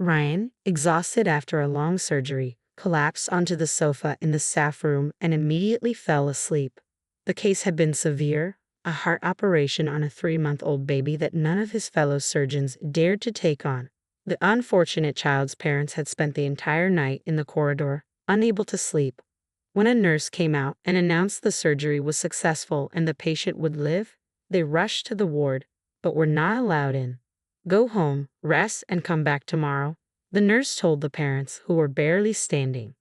Ryan, exhausted after a long surgery, collapsed onto the sofa in the staff room and immediately fell asleep. The case had been severe, a heart operation on a 3-month-old baby that none of his fellow surgeons dared to take on. The unfortunate child's parents had spent the entire night in the corridor, unable to sleep. When a nurse came out and announced the surgery was successful and the patient would live, they rushed to the ward, but were not allowed in. "Go home, rest, and come back tomorrow," the nurse told the parents, who were barely standing.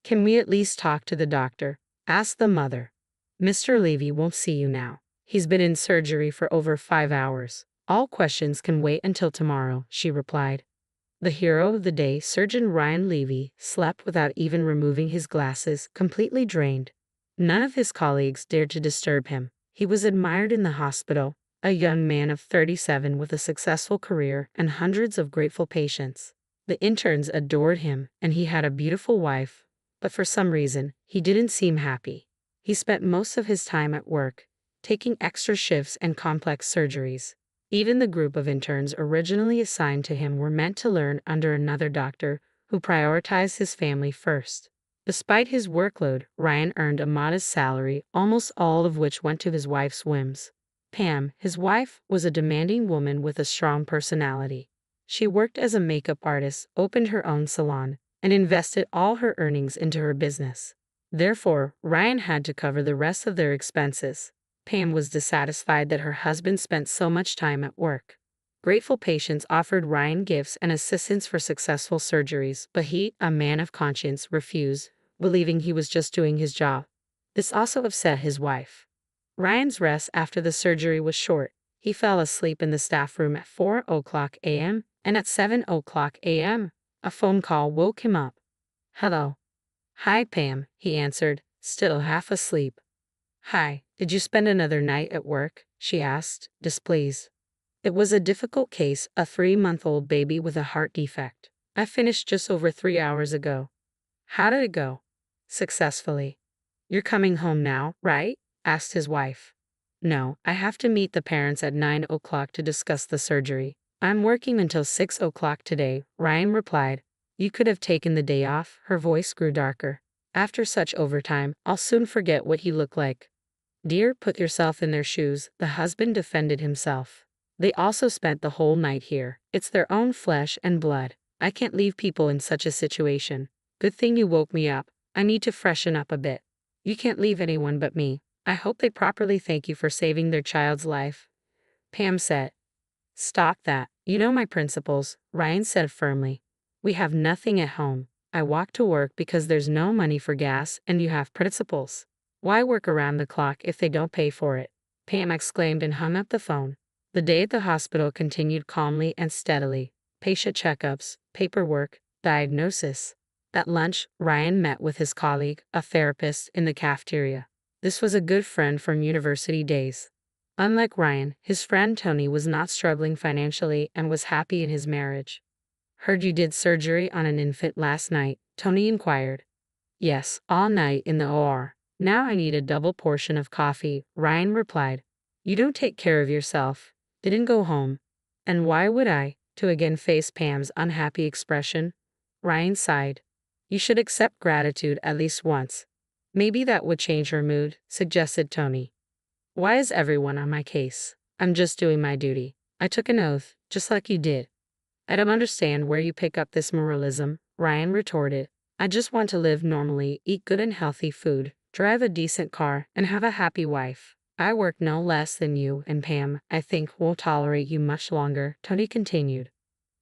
"Can we at least talk to the doctor?" asked the mother. "Mr. Levy won't see you now. He's been in surgery for over 5 hours. All questions can wait until tomorrow," she replied. The hero of the day, Surgeon Ryan Levy, slept without even removing his glasses, completely drained. None of his colleagues dared to disturb him. He was admired in the hospital, a young man of 37 with a successful career and hundreds of grateful patients. The interns adored him, and he had a beautiful wife, but for some reason, he didn't seem happy. He spent most of his time at work, taking extra shifts and complex surgeries. Even the group of interns originally assigned to him were meant to learn under another doctor who prioritized his family first. Despite his workload, Ryan earned a modest salary, almost all of which went to his wife's whims. Pam, his wife, was a demanding woman with a strong personality. She worked as a makeup artist, opened her own salon, and invested all her earnings into her business. Therefore, Ryan had to cover the rest of their expenses. Pam was dissatisfied that her husband spent so much time at work. Grateful patients offered Ryan gifts and assistance for successful surgeries, but he, a man of conscience, refused, believing he was just doing his job. This also upset his wife. Ryan's rest after the surgery was short. He fell asleep in the staff room at 4:00 a.m., and at 7:00 a.m., a phone call woke him up. "Hello." "Hi, Pam," he answered, still half asleep. "Hi, did you spend another night at work?" she asked, displeased. "It was a difficult case, a 3-month-old baby with a heart defect. I finished just over 3 hours ago." "How did it go?" "Successfully." "You're coming home now, right?" asked his wife. "No, I have to meet the parents at 9:00 to discuss the surgery. I'm working until 6:00 today," Ryan replied. "You could have taken the day off." Her voice grew darker. "After such overtime, I'll soon forget what you look like." "Dear, put yourself in their shoes," the husband defended himself. "They also spent the whole night here. It's their own flesh and blood. I can't leave people in such a situation. Good thing you woke me up. I need to freshen up a bit." "You can't leave anyone but me. I hope they properly thank you for saving their child's life," Pam said. "Stop that. You know my principles," Ryan said firmly. "We have nothing at home. I walk to work because there's no money for gas, and you have principles. Why work around the clock if they don't pay for it?" Pam exclaimed and hung up the phone. The day at the hospital continued calmly and steadily. Patient checkups, paperwork, diagnosis. At lunch, Ryan met with his colleague, a therapist, in the cafeteria. This was a good friend from university days. Unlike Ryan, his friend Tony was not struggling financially and was happy in his marriage. "Heard you did surgery on an infant last night?" Tony inquired. "Yes, all night in the OR. Now I need a double portion of coffee," Ryan replied. "You don't take care of yourself. Didn't go home." "And why would I?" To again face Pam's unhappy expression, Ryan sighed. "You should accept gratitude at least once. Maybe that would change her mood," suggested Tony. "Why is everyone on my case? I'm just doing my duty. I took an oath, just like you did." "I don't understand where you pick up this moralism," Ryan retorted. "I just want to live normally, eat good and healthy food, drive a decent car, and have a happy wife. I work no less than you, and Pam, I think, won't tolerate you much longer," Tony continued.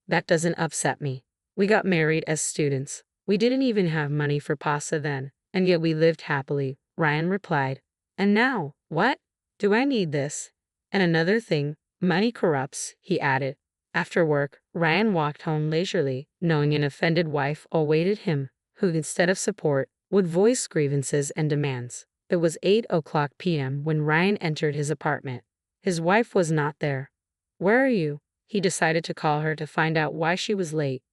"That doesn't upset me. We got married as students. We didn't even have money for pasta then, and yet we lived happily," Ryan replied. "And now, what? Do I need this? And another thing, money corrupts," he added. After work, Ryan walked home leisurely, knowing an offended wife awaited him, who, instead of support, would voice grievances and demands. It was 8:00 p.m. when Ryan entered his apartment. His wife was not there. "Where are you?" He decided to call her to find out why she was late.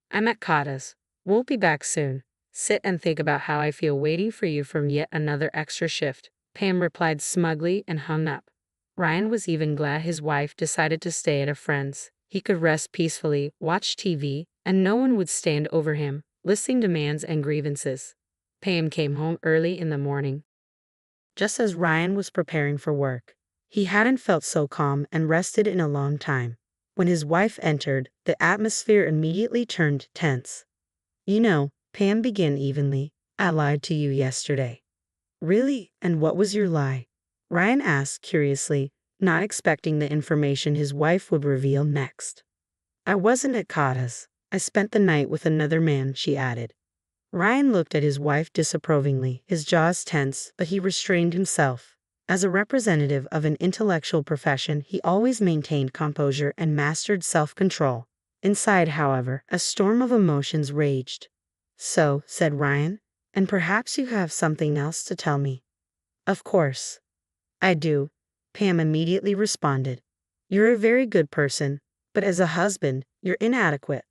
"I'm at Kata's. Won't be back soon. Sit and think about how I feel waiting for you from yet another extra shift," Pam replied smugly and hung up. Ryan was even glad his wife decided to stay at a friend's. He could rest peacefully, watch TV, and no one would stand over him, listing demands and grievances. Pam came home early in the morning, just as Ryan was preparing for work. He hadn't felt so calm and rested in a long time. When his wife entered, the atmosphere immediately turned tense. "You know," Pam began evenly, "I lied to you yesterday." "Really? And what was your lie?" Ryan asked curiously, not expecting the information his wife would reveal next. "I wasn't at Kata's. I spent the night with another man," she added. Ryan looked at his wife disapprovingly, his jaws tense, but he restrained himself. As a representative of an intellectual profession, he always maintained composure and mastered self-control. Inside, however, a storm of emotions raged. "So," said Ryan, "and perhaps you have something else to tell me." "Of course I do," Pam immediately responded. "You're a very good person, but as a husband, you're inadequate.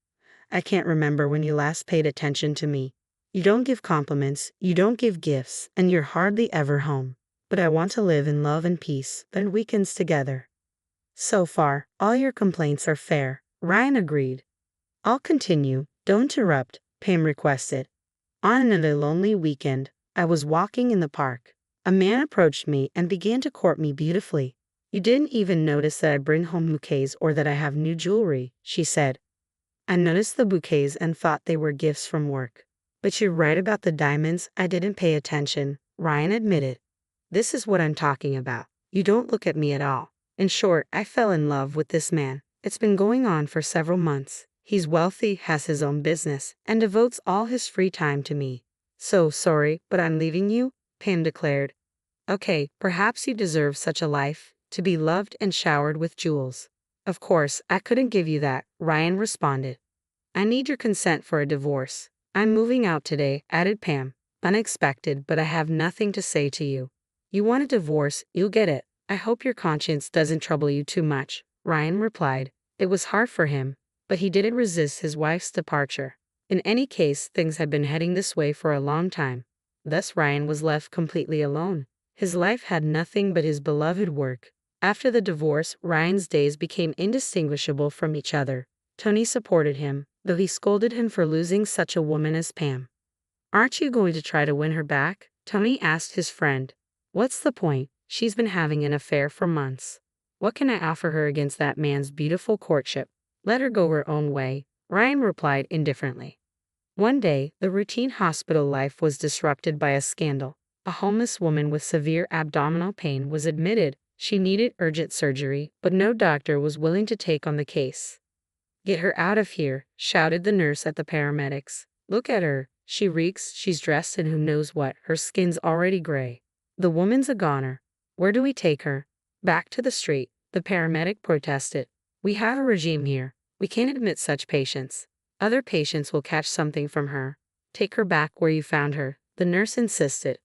I can't remember when you last paid attention to me. You don't give compliments, you don't give gifts, and you're hardly ever home. But I want to live in love and peace, spend weekends together." "So far, all your complaints are fair," Ryan agreed. "I'll continue. Don't interrupt," Pam requested. "On another lonely weekend, I was walking in the park. A man approached me and began to court me beautifully. You didn't even notice that I bring home bouquets or that I have new jewelry," she said. "I noticed the bouquets and thought they were gifts from work. But you're right about the diamonds, I didn't pay attention," Ryan admitted. "This is what I'm talking about. You don't look at me at all. In short, I fell in love with this man. It's been going on for several months. He's wealthy, has his own business, and devotes all his free time to me. So sorry, but I'm leaving you," Pam declared. "Okay, perhaps you deserve such a life, to be loved and showered with jewels." "Of course, I couldn't give you that," Ryan responded. "I need your consent for a divorce. I'm moving out today," added Pam. "Unexpected, but I have nothing to say to you. You want a divorce, you'll get it. I hope your conscience doesn't trouble you too much," Ryan replied. It was hard for him, but he didn't resist his wife's departure. In any case, things had been heading this way for a long time. Thus Ryan was left completely alone. His life had nothing but his beloved work. After the divorce, Ryan's days became indistinguishable from each other. Tony supported him, though he scolded him for losing such a woman as Pam. "Aren't you going to try to win her back?" Tony asked his friend. "What's the point? She's been having an affair for months. What can I offer her against that man's beautiful courtship? Let her go her own way," Ryan replied indifferently. One day, the routine hospital life was disrupted by a scandal. A homeless woman with severe abdominal pain was admitted. She needed urgent surgery, but no doctor was willing to take on the case. "Get her out of here," shouted the nurse at the paramedics. "Look at her. She reeks, she's dressed in who knows what, her skin's already gray. The woman's a goner. Where do we take her?" "Back to the street," the paramedic protested. "We have a regime here. We can't admit such patients. Other patients will catch something from her. Take her back where you found her," the nurse insisted.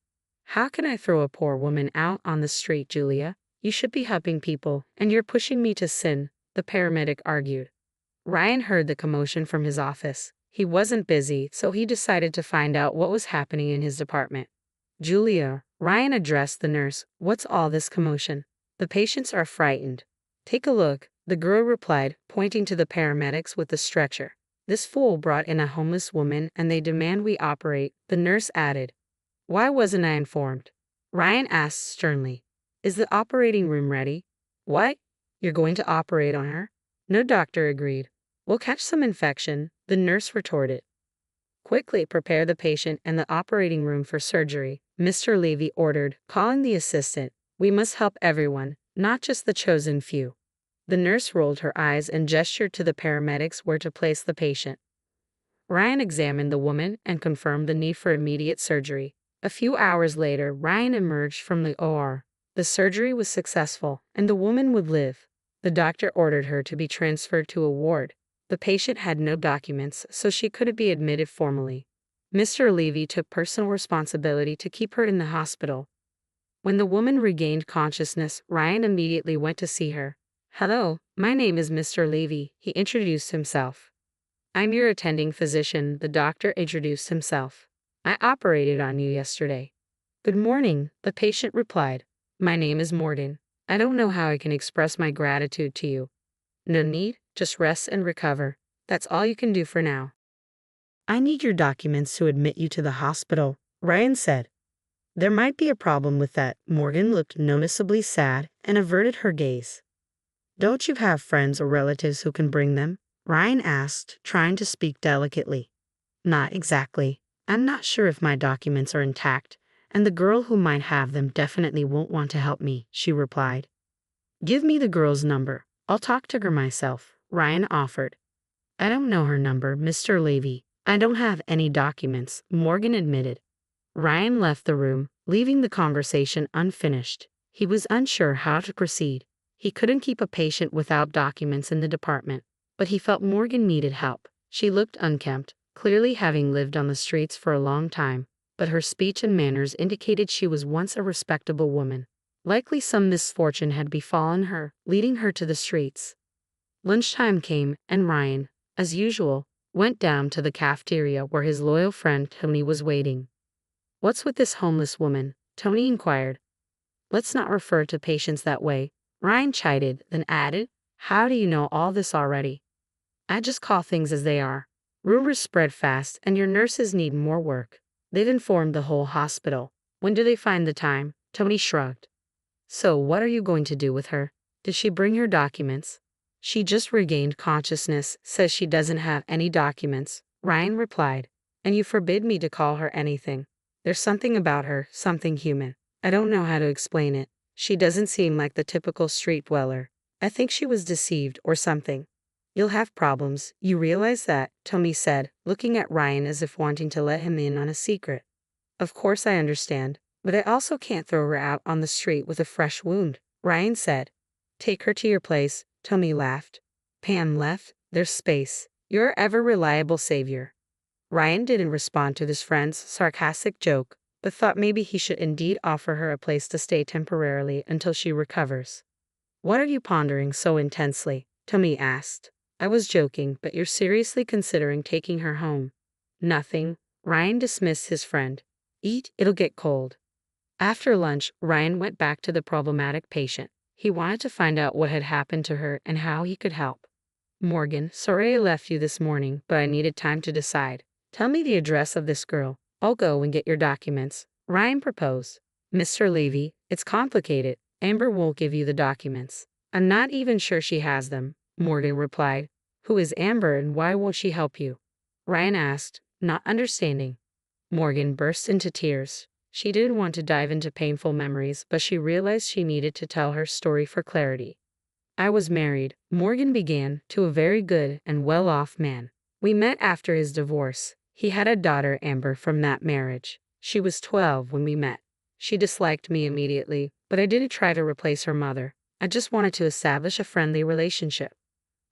"How can I throw a poor woman out on the street, Julia? You should be helping people, and you're pushing me to sin," the paramedic argued. Ryan heard the commotion from his office. He wasn't busy, so he decided to find out what was happening in his department. "Julia," Ryan addressed the nurse, "what's all this commotion? The patients are frightened." "Take a look," the girl replied, pointing to the paramedics with the stretcher. "This fool brought in a homeless woman and they demand we operate," the nurse added. "Why wasn't I informed?" Ryan asked sternly. "Is the operating room ready?" "What? You're going to operate on her?" No doctor agreed. "We'll catch some infection," the nurse retorted. "Quickly prepare the patient and the operating room for surgery," Mr. Levy ordered, calling the assistant. "We must help everyone, not just the chosen few." The nurse rolled her eyes and gestured to the paramedics where to place the patient. Ryan examined the woman and confirmed the need for immediate surgery. A few hours later, Ryan emerged from the OR. The surgery was successful, and the woman would live. The doctor ordered her to be transferred to a ward. The patient had no documents, so she couldn't be admitted formally. Mr. Levy took personal responsibility to keep her in the hospital. When the woman regained consciousness, Ryan immediately went to see her. "Hello, my name is Mr. Levy," he introduced himself. "I'm your attending physician," the doctor introduced himself. "I operated on you yesterday." "Good morning," the patient replied. "My name is Morden. I don't know how I can express my gratitude to you." "No need, just rest and recover," That's all you can do for now. I need your documents to admit you to the hospital, Ryan said. There might be a problem with that. Morgan looked noticeably sad and averted her gaze. Don't you have friends or relatives who can bring them? Ryan asked, trying to speak delicately. Not exactly. I'm not sure if my documents are intact, and the girl who might have them definitely won't want to help me, she replied. Give me the girl's number. I'll talk to her myself, Ryan offered. I don't know her number, Mr. Levy. I don't have any documents, Morgan admitted. Ryan left the room, leaving the conversation unfinished. He was unsure how to proceed. He couldn't keep a patient without documents in the department, but he felt Morgan needed help. She looked unkempt, clearly having lived on the streets for a long time, but her speech and manners indicated she was once a respectable woman. Likely some misfortune had befallen her, leading her to the streets. Lunchtime came, and Ryan, as usual, went down to the cafeteria where his loyal friend Tony was waiting. What's with this homeless woman? Tony inquired. Let's not refer to patients that way, Ryan chided, then added, how do you know all this already? I just call things as they are. Rumors spread fast, and your nurses need more work. They've informed the whole hospital. When do they find the time? Tony shrugged. So what are you going to do with her? Did she bring her documents? She just regained consciousness, says she doesn't have any documents, Ryan replied. And you forbid me to call her anything. There's something about her, something human. I don't know how to explain it. She doesn't seem like the typical street dweller. I think she was deceived or something. You'll have problems, you realize that, Tony said, looking at Ryan as if wanting to let him in on a secret. Of course I understand, but I also can't throw her out on the street with a fresh wound, Ryan said. Take her to your place, Tony laughed. Pam left, there's space. Your ever-reliable savior. Ryan didn't respond to his friend's sarcastic joke, but thought maybe he should indeed offer her a place to stay temporarily until she recovers. What are you pondering so intensely? Tony asked. I was joking, but you're seriously considering taking her home. Nothing. Ryan dismissed his friend. Eat, it'll get cold. After lunch, Ryan went back to the problematic patient. He wanted to find out what had happened to her and how he could help. Morgan, sorry I left you this morning, but I needed time to decide. Tell me the address of this girl. I'll go and get your documents, Ryan proposed. Mr. Levy, it's complicated. Amber won't give you the documents. I'm not even sure she has them, Morgan replied. Who is Amber and why won't she help you? Ryan asked, not understanding. Morgan burst into tears. She didn't want to dive into painful memories, but she realized she needed to tell her story for clarity. I was married, Morgan began, to a very good and well-off man. We met after his divorce. He had a daughter, Amber, from that marriage. She was 12 when we met. She disliked me immediately, but I didn't try to replace her mother. I just wanted to establish a friendly relationship.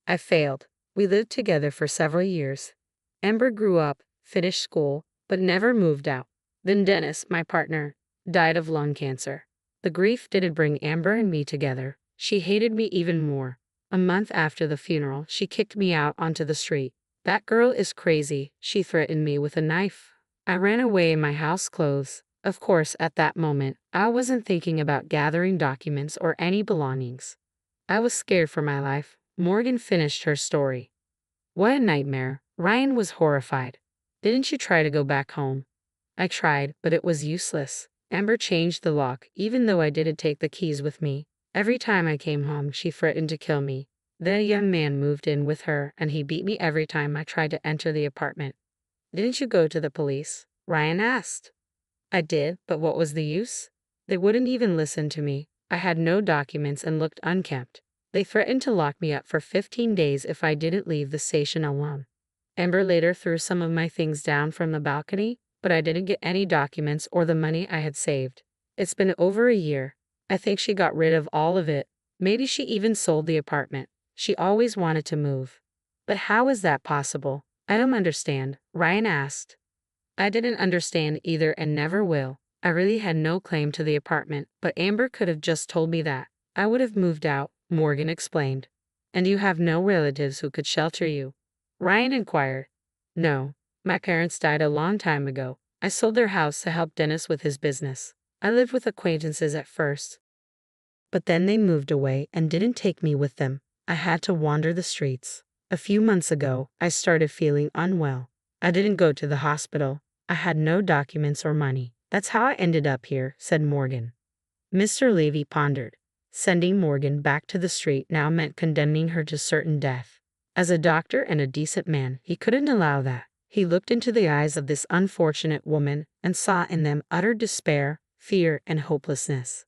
I failed. We lived together for several years. Amber grew up, finished school, but never moved out. Then Dennis, my partner, died of lung cancer. The grief didn't bring Amber and me together. She hated me even more. A month after the funeral, she kicked me out onto the street. That girl is crazy, she threatened me with a knife. I ran away in my house clothes. Of course, at that moment, I wasn't thinking about gathering documents or any belongings. I was scared for my life. Morgan finished her story. What a nightmare. Ryan was horrified. Didn't you try to go back home? I tried, but it was useless. Amber changed the lock, even though I didn't take the keys with me. Every time I came home, she threatened to kill me. Then a young man moved in with her, and he beat me every time I tried to enter the apartment. Didn't you go to the police? Ryan asked. I did, but what was the use? They wouldn't even listen to me. I had no documents and looked unkempt. They threatened to lock me up for 15 days if I didn't leave the station alone. Amber later threw some of my things down from the balcony, but I didn't get any documents or the money I had saved. It's been over a year. I think she got rid of all of it. Maybe she even sold the apartment. She always wanted to move. But how is that possible? I don't understand, Ryan asked. I didn't understand either and never will. I really had no claim to the apartment, but Amber could have just told me that. I would have moved out, Morgan explained. And you have no relatives who could shelter you? Ryan inquired. No. My parents died a long time ago. I sold their house to help Dennis with his business. I lived with acquaintances at first. But then they moved away and didn't take me with them. I had to wander the streets. A few months ago, I started feeling unwell. I didn't go to the hospital. I had no documents or money. That's how I ended up here, said Morgan. Mr. Levy pondered. Sending Morgan back to the street now meant condemning her to certain death. As a doctor and a decent man, he couldn't allow that. He looked into the eyes of this unfortunate woman and saw in them utter despair, fear, and hopelessness.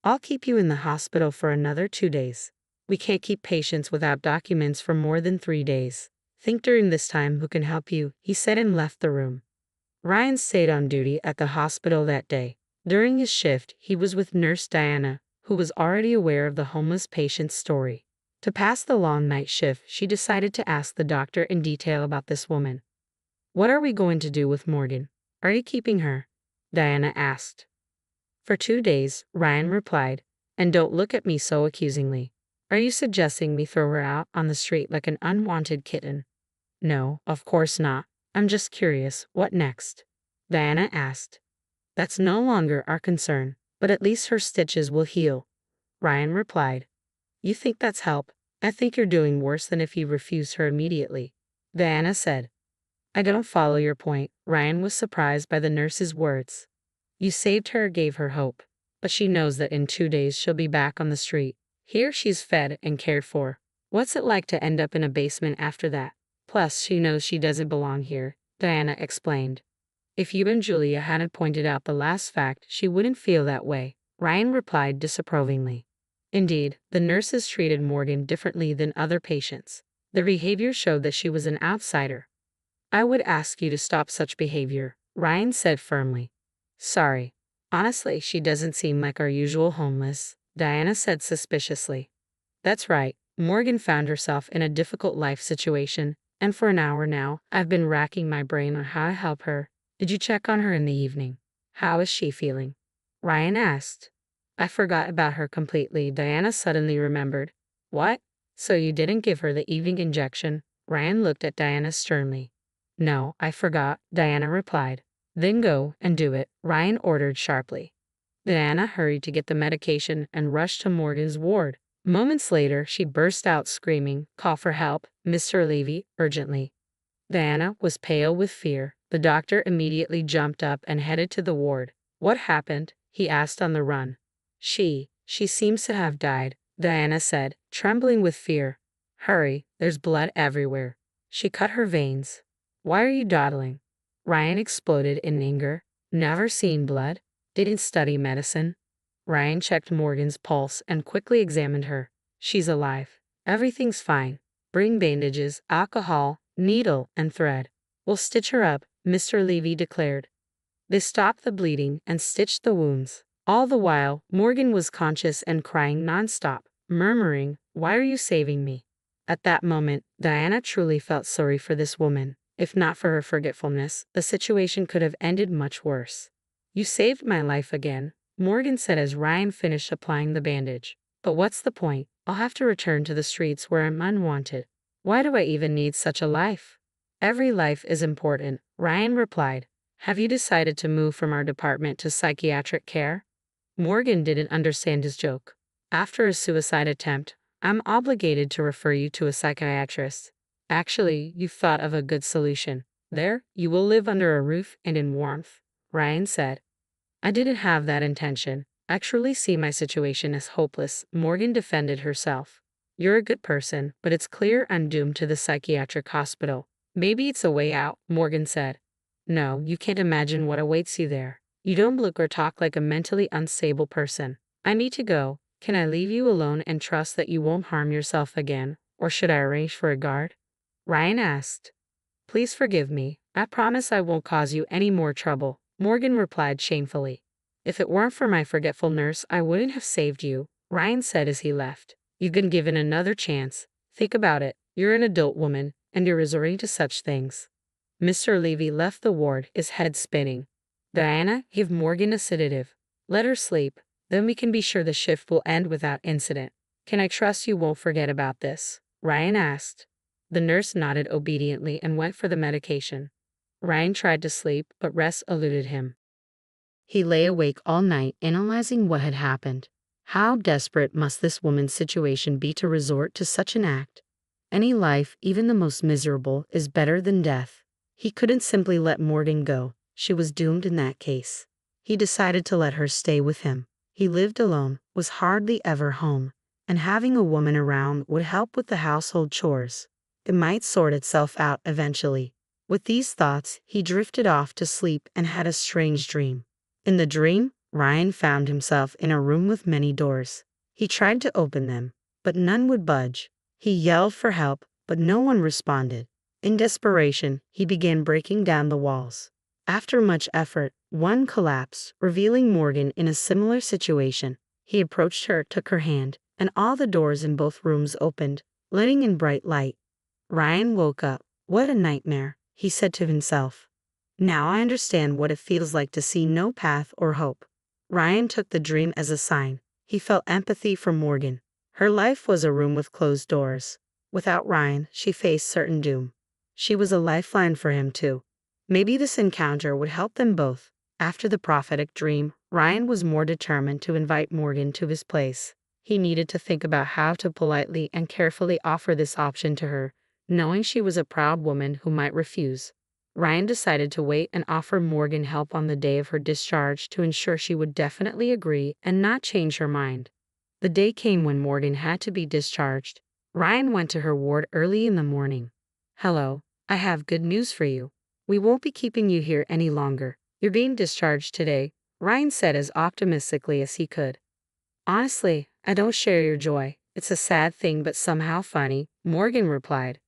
I'll keep you in the hospital for another 2 days. We can't keep patients without documents for more than 3 days. Think during this time who can help you, he said and left the room. Ryan stayed on duty at the hospital that day. During his shift, he was with Nurse Diana, who was already aware of the homeless patient's story. To pass the long night shift, she decided to ask the doctor in detail about this woman. What are we going to do with Morgan? Are you keeping her? Diana asked. For 2 days, Ryan replied, and don't look at me so accusingly. Are you suggesting we throw her out on the street like an unwanted kitten? No, of course not. I'm just curious, what next? Diana asked. That's no longer our concern, but at least her stitches will heal. Ryan replied. You think that's help? I think you're doing worse than if you refused her immediately. Diana said. I don't follow your point. Ryan was surprised by the nurse's words. You saved her, gave her hope, but she knows that in 2 days she'll be back on the street. Here she's fed and cared for. What's it like to end up in a basement after that? Plus, she knows she doesn't belong here, Diana explained. If you and Julia hadn't pointed out the last fact, she wouldn't feel that way, Ryan replied disapprovingly. Indeed, the nurses treated Morgan differently than other patients. Their behavior showed that she was an outsider. I would ask you to stop such behavior, Ryan said firmly. Sorry. Honestly, she doesn't seem like our usual homeless, Diana said suspiciously. That's right. Morgan found herself in a difficult life situation, and for an hour now, I've been racking my brain on how to help her. Did you check on her in the evening? How is she feeling? Ryan asked. I forgot about her completely, Diana suddenly remembered. What? So you didn't give her the evening injection? Ryan looked at Diana sternly. No, I forgot, Diana replied. Then go and do it, Ryan ordered sharply. Diana hurried to get the medication and rushed to Morgan's ward. Moments later, she burst out screaming, Call for help, Mr. Levy, urgently. Diana was pale with fear. The doctor immediately jumped up and headed to the ward. What happened? He asked on the run. She seems to have died, Diana said, trembling with fear. Hurry, there's blood everywhere. She cut her veins. Why are you dawdling? Ryan exploded in anger. Never seen blood? Didn't study medicine? Ryan checked Morgan's pulse and quickly examined her. She's alive. Everything's fine. Bring bandages, alcohol, needle, and thread. We'll stitch her up, Mr. Levy declared. They stopped the bleeding and stitched the wounds. All the while, Morgan was conscious and crying nonstop, murmuring, Why are you saving me? At that moment, Diana truly felt sorry for this woman. If not for her forgetfulness, the situation could have ended much worse. You saved my life again, Morgan said as Ryan finished applying the bandage. But what's the point? I'll have to return to the streets where I'm unwanted. Why do I even need such a life? Every life is important, Ryan replied. Have you decided to move from our department to psychiatric care? Morgan didn't understand his joke. After a suicide attempt, I'm obligated to refer you to a psychiatrist. Actually, you've thought of a good solution. There, you will live under a roof and in warmth, Ryan said. I didn't have that intention. I truly see my situation as hopeless, Morgan defended herself. You're a good person, but it's clear I'm doomed to the psychiatric hospital. Maybe it's a way out, Morgan said. No, you can't imagine what awaits you there. You don't look or talk like a mentally unstable person. I need to go. Can I leave you alone and trust that you won't harm yourself again, or should I arrange for a guard? Ryan asked. Please forgive me. I promise I won't cause you any more trouble, Morgan replied shamefully. If it weren't for my forgetful nurse, I wouldn't have saved you, Ryan said as he left. You've been given another chance. Think about it. You're an adult woman, and you're resorting to such things. Mr. Levy left the ward, his head spinning. Diana, give Morgan a sedative. Let her sleep. Then we can be sure the shift will end without incident. Can I trust you won't forget about this? Ryan asked. The nurse nodded obediently and went for the medication. Ryan tried to sleep, but rest eluded him. He lay awake all night analyzing what had happened. How desperate must this woman's situation be to resort to such an act? Any life, even the most miserable, is better than death. He couldn't simply let Morgan go. She was doomed in that case. He decided to let her stay with him. He lived alone, was hardly ever home, and having a woman around would help with the household chores. It might sort itself out eventually. With these thoughts, he drifted off to sleep and had a strange dream. In the dream, Ryan found himself in a room with many doors. He tried to open them, but none would budge. He yelled for help, but no one responded. In desperation, he began breaking down the walls. After much effort, one collapsed, revealing Morgan in a similar situation. He approached her, took her hand, and all the doors in both rooms opened, letting in bright light. Ryan woke up. What a nightmare, he said to himself. Now I understand what it feels like to see no path or hope. Ryan took the dream as a sign. He felt empathy for Morgan. Her life was a room with closed doors. Without Ryan, she faced certain doom. She was a lifeline for him too. Maybe this encounter would help them both. After the prophetic dream, Ryan was more determined to invite Morgan to his place. He needed to think about how to politely and carefully offer this option to her, knowing she was a proud woman who might refuse. Ryan decided to wait and offer Morgan help on the day of her discharge to ensure she would definitely agree and not change her mind. The day came when Morgan had to be discharged. Ryan went to her ward early in the morning. "Hello, I have good news for you. We won't be keeping you here any longer. You're being discharged today," Ryan said as optimistically as he could. "Honestly, I don't share your joy. It's a sad thing but somehow funny," Morgan replied.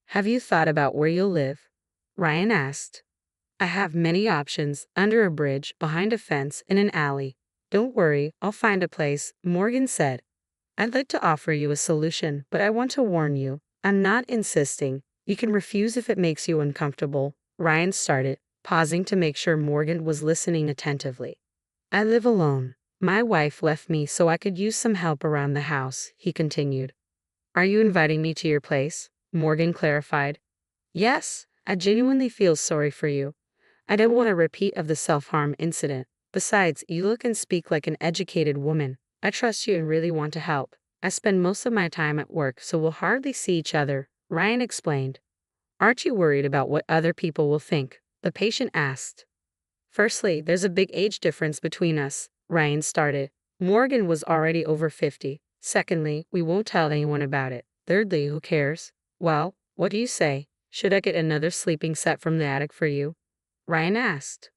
"Have you thought about where you'll live?" Ryan asked. "I have many options, under a bridge, behind a fence, in an alley. Don't worry, I'll find a place," Morgan said. "I'd like to offer you a solution, but I want to warn you, I'm not insisting. You can refuse if it makes you uncomfortable," Ryan started, pausing to make sure Morgan was listening attentively. "I live alone. My wife left me so I could use some help around the house," he continued. "Are you inviting me to your place?" Morgan clarified. "Yes, I genuinely feel sorry for you. I don't want a repeat of the self-harm incident. Besides, you look and speak like an educated woman. I trust you and really want to help. I spend most of my time at work, so we'll hardly see each other," Ryan explained. "Aren't you worried about what other people will think?" the patient asked. "Firstly, there's a big age difference between us," Ryan started. Morgan was already over 50. "Secondly, we won't tell anyone about it. Thirdly, who cares? Well, what do you say? Should I get another sleeping set from the attic for you?" Ryan asked.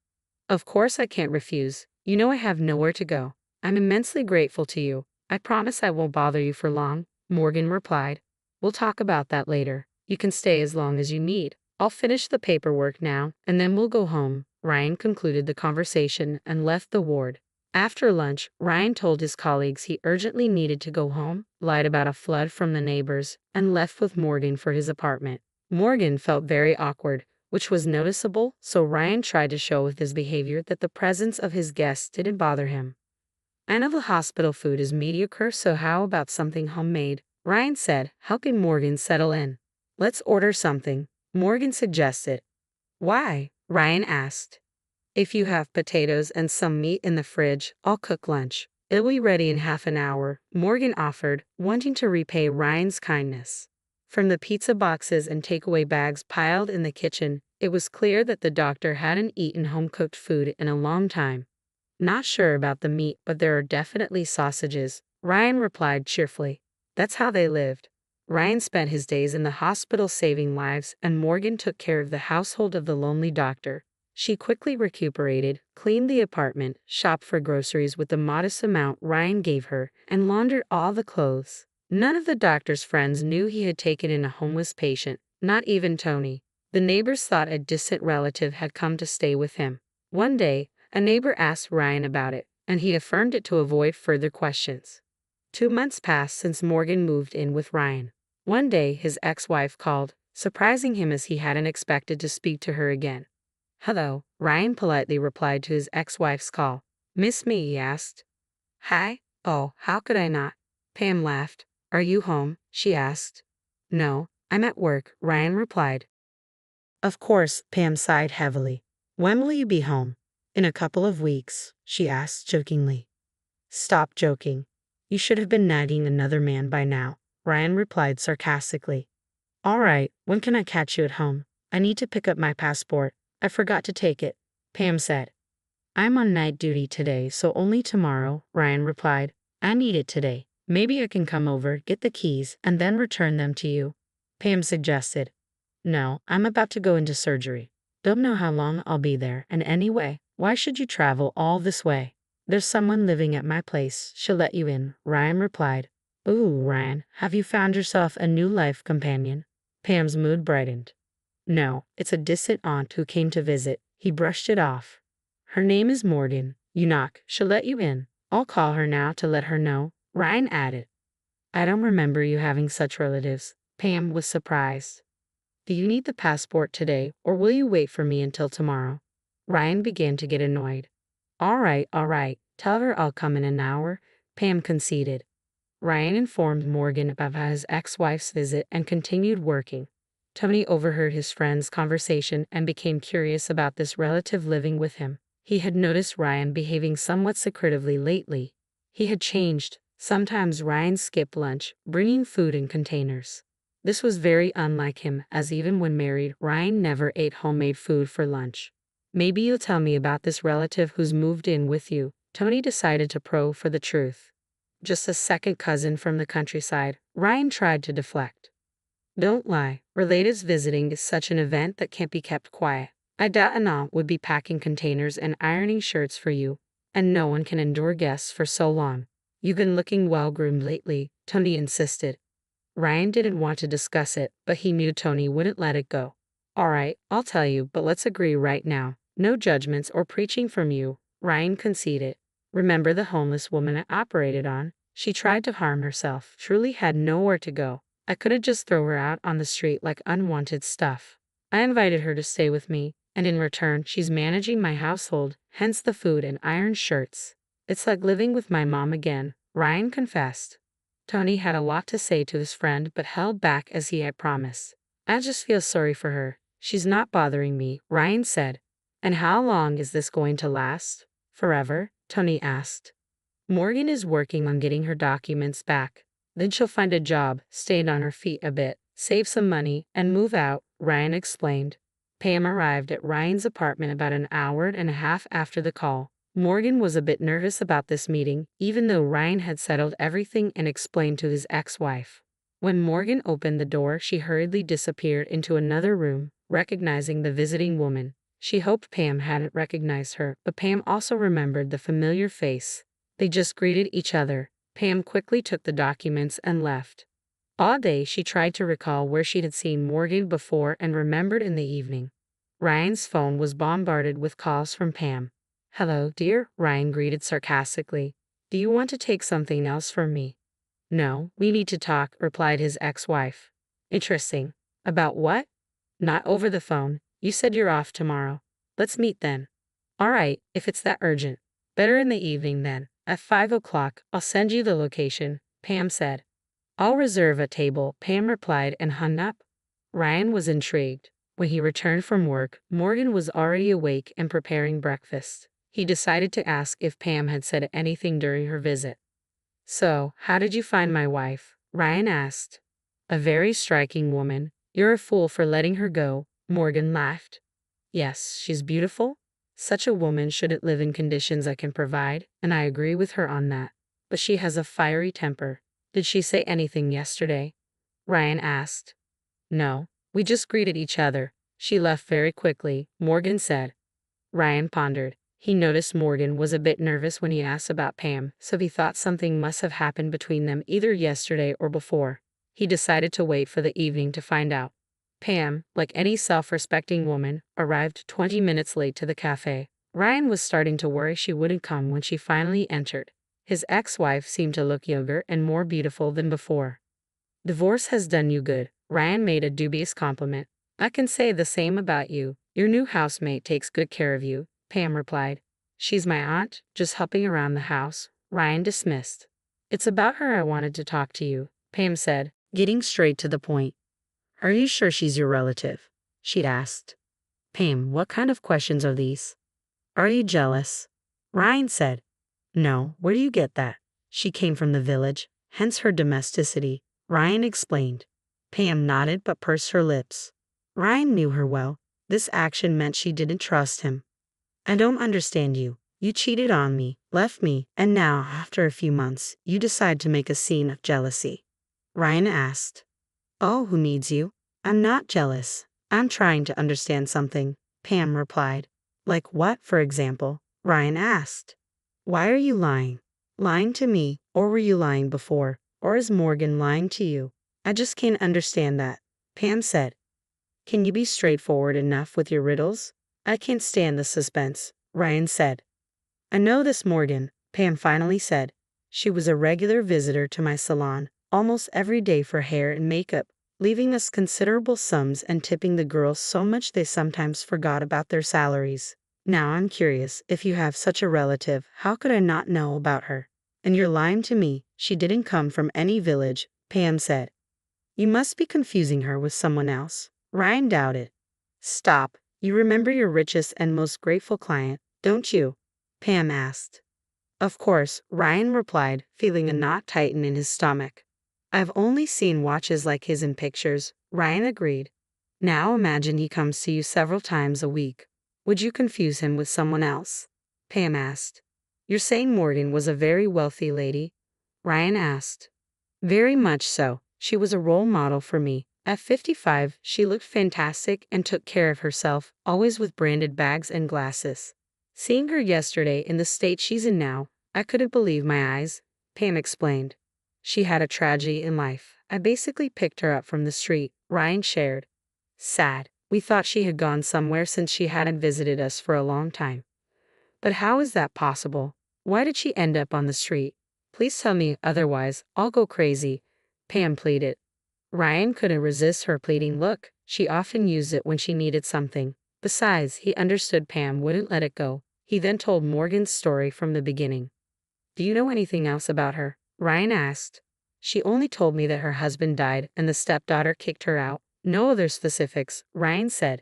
"Of course I can't refuse. You know I have nowhere to go. I'm immensely grateful to you. I promise I won't bother you for long," Morgan replied. "We'll talk about that later. You can stay as long as you need. I'll finish the paperwork now, and then we'll go home." Ryan concluded the conversation and left the ward. After lunch, Ryan told his colleagues he urgently needed to go home, lied about a flood from the neighbors, and left with Morgan for his apartment. Morgan felt very awkward, which was noticeable, so Ryan tried to show with his behavior that the presence of his guests didn't bother him. "I know the hospital food is mediocre, so how about something homemade?" Ryan said, helping Morgan settle in. "Let's order something," Morgan suggested. "Why?" Ryan asked. "If you have potatoes and some meat in the fridge, I'll cook lunch. It'll be ready in half an hour," Morgan offered, wanting to repay Ryan's kindness. From the pizza boxes and takeaway bags piled in the kitchen, it was clear that the doctor hadn't eaten home-cooked food in a long time. "Not sure about the meat, but there are definitely sausages," Ryan replied cheerfully. That's how they lived. Ryan spent his days in the hospital saving lives, and Morgan took care of the household of the lonely doctor. She quickly recuperated, cleaned the apartment, shopped for groceries with the modest amount Ryan gave her, and laundered all the clothes. None of the doctor's friends knew he had taken in a homeless patient, not even Tony. The neighbors thought a distant relative had come to stay with him. One day, a neighbor asked Ryan about it, and he affirmed it to avoid further questions. 2 months passed since Morgan moved in with Ryan. One day, his ex-wife called, surprising him as he hadn't expected to speak to her again. "Hello," Ryan politely replied to his ex-wife's call. "Miss me?" he asked. "Hi. Oh, how could I not?" Pam laughed. "Are you home?" she asked. "No, I'm at work," Ryan replied. Of course, Pam sighed heavily. "When will you be home?" "In a couple of weeks," she asked jokingly. "Stop joking. You should have been nagging another man by now," Ryan replied sarcastically. All right, when can I catch you at home? I need to pick up my passport. I forgot to take it, Pam said. I'm on night duty today, so only tomorrow, Ryan replied. I need it today. Maybe I can come over, get the keys, and then return them to you, Pam suggested. No, I'm about to go into surgery. Don't know how long I'll be there, and anyway, why should you travel all this way? There's someone living at my place. She'll let you in, Ryan replied. Ooh, Ryan, have you found yourself a new life companion? Pam's mood brightened. No, it's a distant aunt who came to visit. He brushed it off. Her name is Morgan. You knock, she'll let you in. I'll call her now to let her know, Ryan added. I don't remember you having such relatives. Pam was surprised. Do you need the passport today, or will you wait for me until tomorrow? Ryan began to get annoyed. All right. Tell her I'll come in an hour, Pam conceded. Ryan informed Morgan about his ex-wife's visit and continued working. Tony overheard his friend's conversation and became curious about this relative living with him. He had noticed Ryan behaving somewhat secretively lately. He had changed. Sometimes Ryan skipped lunch, bringing food in containers. This was very unlike him, as even when married, Ryan never ate homemade food for lunch. Maybe you'll tell me about this relative who's moved in with you, Tony decided to probe for the truth. Just a second cousin from the countryside, Ryan tried to deflect. Don't lie, relatives visiting is such an event that can't be kept quiet. I doubt an aunt would be packing containers and ironing shirts for you, and no one can endure guests for so long. You've been looking well-groomed lately, Tony insisted. Ryan didn't want to discuss it, but he knew Tony wouldn't let it go. All right, I'll tell you, but let's agree right now. No judgments or preaching from you, Ryan conceded. Remember the homeless woman I operated on? She tried to harm herself, truly had nowhere to go. I couldn't just throw her out on the street like unwanted stuff. I invited her to stay with me, and in return, she's managing my household, hence the food and iron shirts. It's like living with my mom again, Ryan confessed. Tony had a lot to say to his friend but held back as he had promised. I just feel sorry for her. She's not bothering me, Ryan said. And how long is this going to last? Forever? Tony asked. Morgan is working on getting her documents back. Then she'll find a job, stay on her feet a bit, save some money, and move out, Ryan explained. Pam arrived at Ryan's apartment about an hour and a half after the call. Morgan was a bit nervous about this meeting, even though Ryan had settled everything and explained to his ex-wife. When Morgan opened the door, she hurriedly disappeared into another room, recognizing the visiting woman. She hoped Pam hadn't recognized her, but Pam also remembered the familiar face. They just greeted each other. Pam quickly took the documents and left. All day she tried to recall where she had seen Morgan before and remembered in the evening. Ryan's phone was bombarded with calls from Pam. Hello, dear, Ryan greeted sarcastically. Do you want to take something else from me? No, we need to talk, replied his ex-wife. Interesting. About what? Not over the phone. You said you're off tomorrow. Let's meet then. All right, if it's that urgent. Better in the evening then. At 5 o'clock, I'll send you the location, Pam said. I'll reserve a table, Pam replied and hung up. Ryan was intrigued. When he returned from work, Morgan was already awake and preparing breakfast. He decided to ask if Pam had said anything during her visit. So, how did you find my wife? Ryan asked. A very striking woman. You're a fool for letting her go, Morgan laughed. Yes, she's beautiful. Such a woman shouldn't live in conditions I can provide, and I agree with her on that. But she has a fiery temper. Did she say anything yesterday? Ryan asked. No, we just greeted each other. She left very quickly, Morgan said. Ryan pondered. He noticed Morgan was a bit nervous when he asked about Pam, so he thought something must have happened between them either yesterday or before. He decided to wait for the evening to find out. Pam, like any self-respecting woman, arrived 20 minutes late to the cafe. Ryan was starting to worry she wouldn't come when she finally entered. His ex-wife seemed to look younger and more beautiful than before. Divorce has done you good, Ryan made a dubious compliment. I can say the same about you. Your new housemate takes good care of you, Pam replied. She's my aunt, just helping around the house, Ryan dismissed. It's about her I wanted to talk to you, Pam said, getting straight to the point. Are you sure she's your relative? She'd asked. Pam, what kind of questions are these? Are you jealous? Ryan said. No, where do you get that? She came from the village, hence her domesticity, Ryan explained. Pam nodded but pursed her lips. Ryan knew her well. This action meant she didn't trust him. I don't understand you. You cheated on me, left me, and now, after a few months, you decide to make a scene of jealousy. Ryan asked. Oh, who needs you? I'm not jealous. I'm trying to understand something, Pam replied. Like what, for example? Ryan asked. Why are you lying? Lying to me, or were you lying before? Or is Morgan lying to you? I just can't understand that, Pam said. Can you be straightforward enough with your riddles? I can't stand the suspense, Ryan said. I know this Morgan, Pam finally said. She was a regular visitor to my salon, almost every day for hair and makeup, leaving us considerable sums and tipping the girls so much they sometimes forgot about their salaries. Now I'm curious, if you have such a relative, how could I not know about her? And you're lying to me, she didn't come from any village, Pam said. You must be confusing her with someone else, Ryan doubted. Stop, you remember your richest and most grateful client, don't you? Pam asked. Of course, Ryan replied, feeling a knot tighten in his stomach. I've only seen watches like his in pictures, Ryan agreed. Now imagine he comes to you several times a week. Would you confuse him with someone else? Pam asked. You're saying Morgan was a very wealthy lady? Ryan asked. Very much so. She was a role model for me. At 55, she looked fantastic and took care of herself, always with branded bags and glasses. Seeing her yesterday in the state she's in now, I couldn't believe my eyes, Pam explained. She had a tragedy in life. I basically picked her up from the street, Ryan shared. Sad. We thought she had gone somewhere since she hadn't visited us for a long time. But how is that possible? Why did she end up on the street? Please tell me, otherwise, I'll go crazy, Pam pleaded. Ryan couldn't resist her pleading look. She often used it when she needed something. Besides, he understood Pam wouldn't let it go. He then told Morgan's story from the beginning. Do you know anything else about her? Ryan asked. She only told me that her husband died and the stepdaughter kicked her out. No other specifics, Ryan said.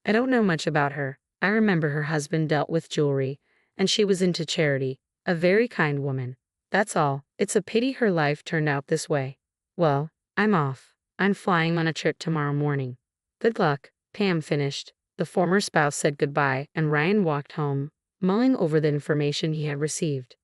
I don't know much about her. I remember her husband dealt with jewelry, and she was into charity. A very kind woman. That's all. It's a pity her life turned out this way. Well, I'm off. I'm flying on a trip tomorrow morning. Good luck, Pam finished. The former spouse said goodbye, and Ryan walked home, mulling over the information he had received.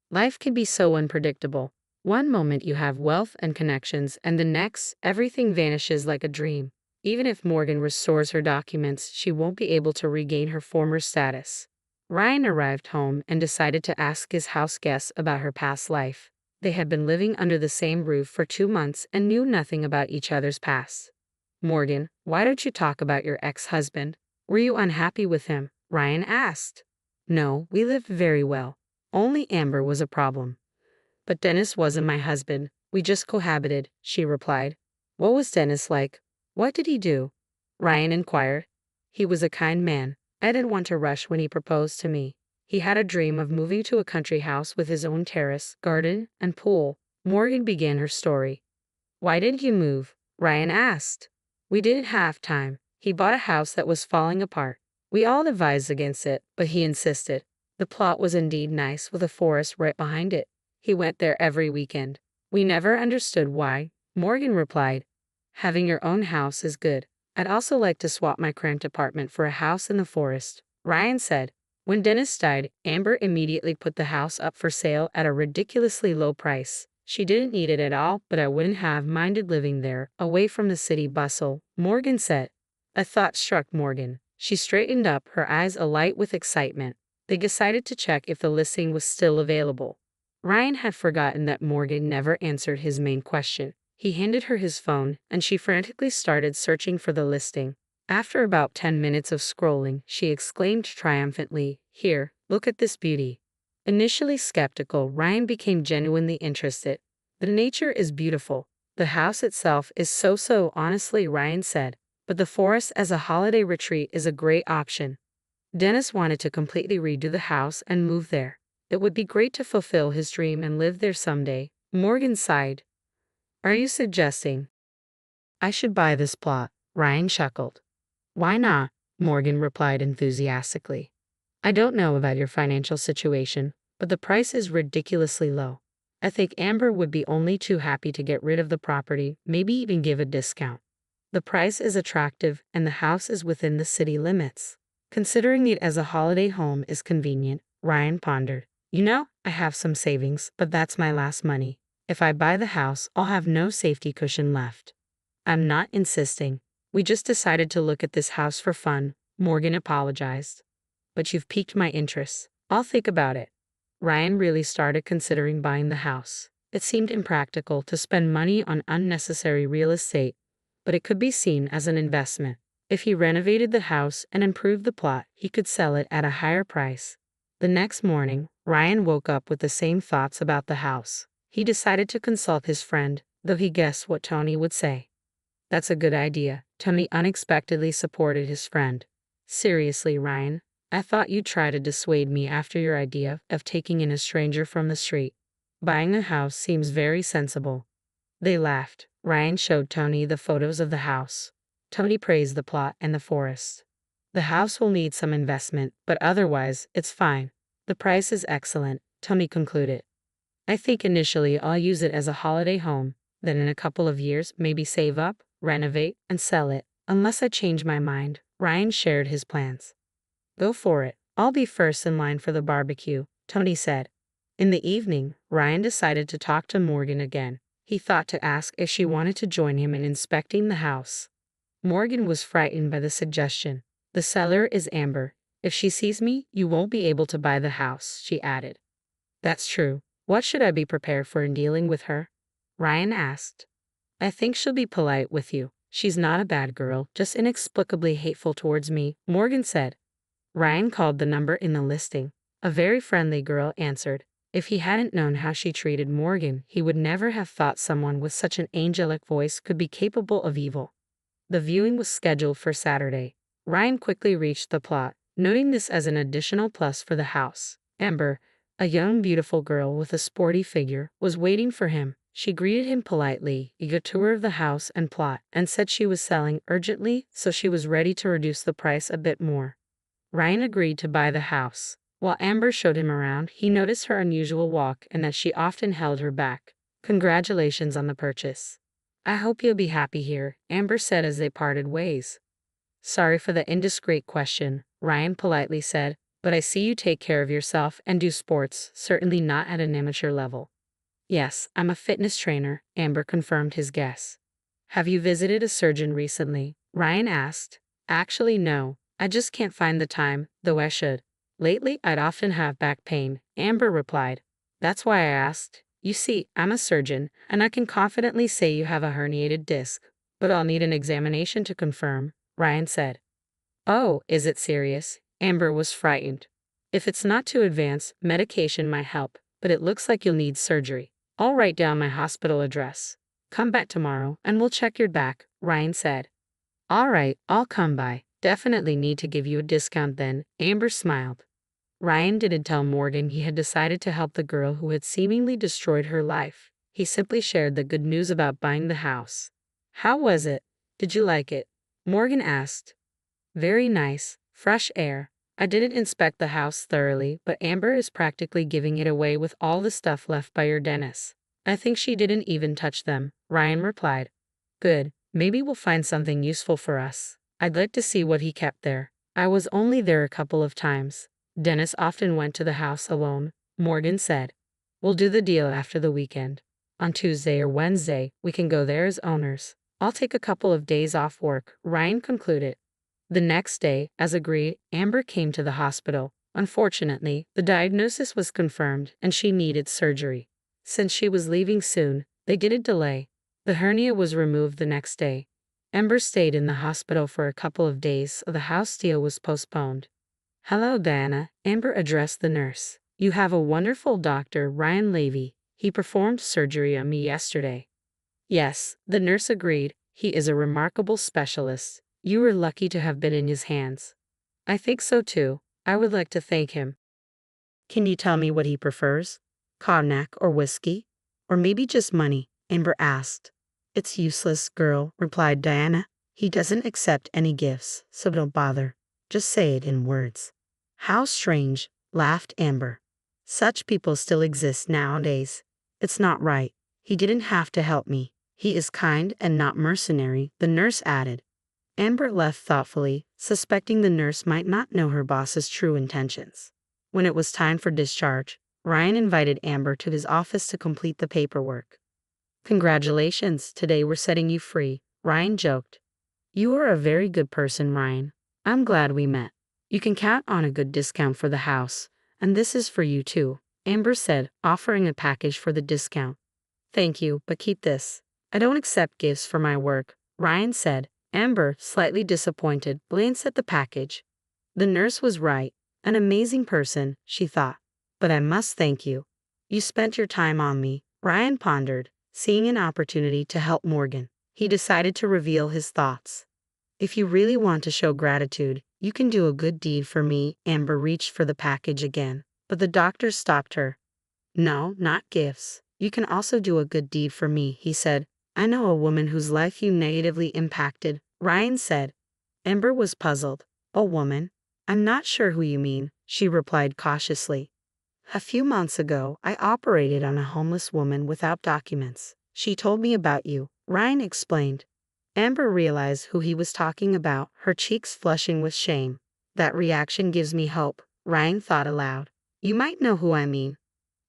Life can be so unpredictable. One moment you have wealth and connections, and the next, everything vanishes like a dream. Even if Morgan restores her documents, she won't be able to regain her former status. Ryan arrived home and decided to ask his house guests about her past life. They had been living under the same roof for 2 months and knew nothing about each other's past. Morgan, why don't you talk about your ex-husband? Were you unhappy with him? Ryan asked. No, we lived very well. Only Amber was a problem. But Dennis wasn't my husband. We just cohabited, she replied. What was Dennis like? What did he do? Ryan inquired. He was a kind man. I didn't want to rush when he proposed to me. He had a dream of moving to a country house with his own terrace, garden, and pool. Morgan began her story. Why didn't you move? Ryan asked. We didn't have time. He bought a house that was falling apart. We all advised against it, but he insisted. The plot was indeed nice with a forest right behind it. He went there every weekend. We never understood why, Morgan replied. Having your own house is good. I'd also like to swap my cramped apartment for a house in the forest, Ryan said. When Dennis died, Amber immediately put the house up for sale at a ridiculously low price. She didn't need it at all, but I wouldn't have minded living there, away from the city bustle, Morgan said. A thought struck Morgan. She straightened up, her eyes alight with excitement. They decided to check if the listing was still available. Ryan had forgotten that Morgan never answered his main question. He handed her his phone, and she frantically started searching for the listing. After about 10 minutes of scrolling, she exclaimed triumphantly, Here, look at this beauty. Initially skeptical, Ryan became genuinely interested. The nature is beautiful. The house itself is so-so, honestly, Ryan said. But the forest as a holiday retreat is a great option. Dennis wanted to completely redo the house and move there. It would be great to fulfill his dream and live there someday. Morgan sighed. Are you suggesting I should buy this plot? Ryan chuckled. Why not? Morgan replied enthusiastically. I don't know about your financial situation, but the price is ridiculously low. I think Amber would be only too happy to get rid of the property, maybe even give a discount. The price is attractive and the house is within the city limits. Considering it as a holiday home is convenient, Ryan pondered. You know, I have some savings, but that's my last money. If I buy the house, I'll have no safety cushion left. I'm not insisting. We just decided to look at this house for fun, Morgan apologized. But you've piqued my interest. I'll think about it. Ryan really started considering buying the house. It seemed impractical to spend money on unnecessary real estate, but it could be seen as an investment. If he renovated the house and improved the plot, he could sell it at a higher price. The next morning, Ryan woke up with the same thoughts about the house. He decided to consult his friend, though he guessed what Tony would say. That's a good idea. Tony unexpectedly supported his friend. Seriously, Ryan, I thought you'd try to dissuade me after your idea of taking in a stranger from the street. Buying a house seems very sensible. They laughed. Ryan showed Tony the photos of the house. Tony praised the plot and the forest. The house will need some investment, but otherwise, it's fine. The price is excellent, Tony concluded. I think initially I'll use it as a holiday home, then in a couple of years maybe save up, renovate, and sell it. Unless I change my mind, Ryan shared his plans. Go for it. I'll be first in line for the barbecue, Tony said. In the evening, Ryan decided to talk to Morgan again. He thought to ask if she wanted to join him in inspecting the house. Morgan was frightened by the suggestion. The seller is Amber. If she sees me, you won't be able to buy the house, she added. That's true. What should I be prepared for in dealing with her? Ryan asked. I think she'll be polite with you. She's not a bad girl, just inexplicably hateful towards me, Morgan said. Ryan called the number in the listing. A very friendly girl answered. If he hadn't known how she treated Morgan, he would never have thought someone with such an angelic voice could be capable of evil. The viewing was scheduled for Saturday. Ryan quickly reached the plot, noting this as an additional plus for the house. Amber, a young beautiful girl with a sporty figure, was waiting for him. She greeted him politely, gave a tour of the house and plot, and said she was selling urgently, so she was ready to reduce the price a bit more. Ryan agreed to buy the house. While Amber showed him around, he noticed her unusual walk and that she often held her back. Congratulations on the purchase. I hope you'll be happy here, Amber said as they parted ways. Sorry for the indiscreet question, Ryan politely said, but I see you take care of yourself and do sports, certainly not at an amateur level. Yes, I'm a fitness trainer, Amber confirmed his guess. Have you visited a surgeon recently? Ryan asked. Actually, no. I just can't find the time, though I should. Lately, I'd often have back pain, Amber replied. That's why I asked. You see, I'm a surgeon, and I can confidently say you have a herniated disc, but I'll need an examination to confirm, Ryan said. Oh, is it serious? Amber was frightened. If it's not too advanced, medication might help, but it looks like you'll need surgery. I'll write down my hospital address. Come back tomorrow, and we'll check your back, Ryan said. All right, I'll come by. Definitely need to give you a discount then, Amber smiled. Ryan didn't tell Morgan he had decided to help the girl who had seemingly destroyed her life. He simply shared the good news about buying the house. How was it? Did you like it? Morgan asked. Very nice, fresh air. I didn't inspect the house thoroughly, but Amber is practically giving it away with all the stuff left by your dentist. I think she didn't even touch them, Ryan replied. Good, maybe we'll find something useful for us. I'd like to see what he kept there. I was only there a couple of times. Dennis often went to the house alone, Morgan said. We'll do the deal after the weekend. On Tuesday or Wednesday, we can go there as owners. I'll take a couple of days off work, Ryan concluded. The next day, as agreed, Amber came to the hospital. Unfortunately, the diagnosis was confirmed and she needed surgery. Since she was leaving soon, they didn't delay. The hernia was removed the next day. Amber stayed in the hospital for a couple of days, so the house deal was postponed. Hello, Diana, Amber addressed the nurse. You have a wonderful doctor, Ryan Levy. He performed surgery on me yesterday. Yes, the nurse agreed. He is a remarkable specialist. You were lucky to have been in his hands. I think so too. I would like to thank him. Can you tell me what he prefers? Cognac or whiskey? Or maybe just money? Amber asked. It's useless, girl, replied Diana. He doesn't accept any gifts, so don't bother. Just say it in words. How strange, laughed Amber. Such people still exist nowadays. It's not right. He didn't have to help me. He is kind and not mercenary, the nurse added. Amber left thoughtfully, suspecting the nurse might not know her boss's true intentions. When it was time for discharge, Ryan invited Amber to his office to complete the paperwork. Congratulations, today we're setting you free, Ryan joked. You are a very good person, Ryan. I'm glad we met. You can count on a good discount for the house, and this is for you too, Amber said, offering a package for the discount. Thank you, but keep this. I don't accept gifts for my work, Ryan said. Amber, slightly disappointed, glanced at the package. The nurse was right. An amazing person, she thought. But I must thank you. You spent your time on me, Ryan pondered, seeing an opportunity to help Morgan. He decided to reveal his thoughts. If you really want to show gratitude, you can do a good deed for me. Amber reached for the package again, but the doctor stopped her. No, not gifts. You can also do a good deed for me, he said. I know a woman whose life you negatively impacted, Ryan said. Amber was puzzled. A woman? I'm not sure who you mean, she replied cautiously. A few months ago, I operated on a homeless woman without documents. She told me about you, Ryan explained. Amber realized who he was talking about, her cheeks flushing with shame. That reaction gives me hope, Ryan thought aloud. You might know who I mean.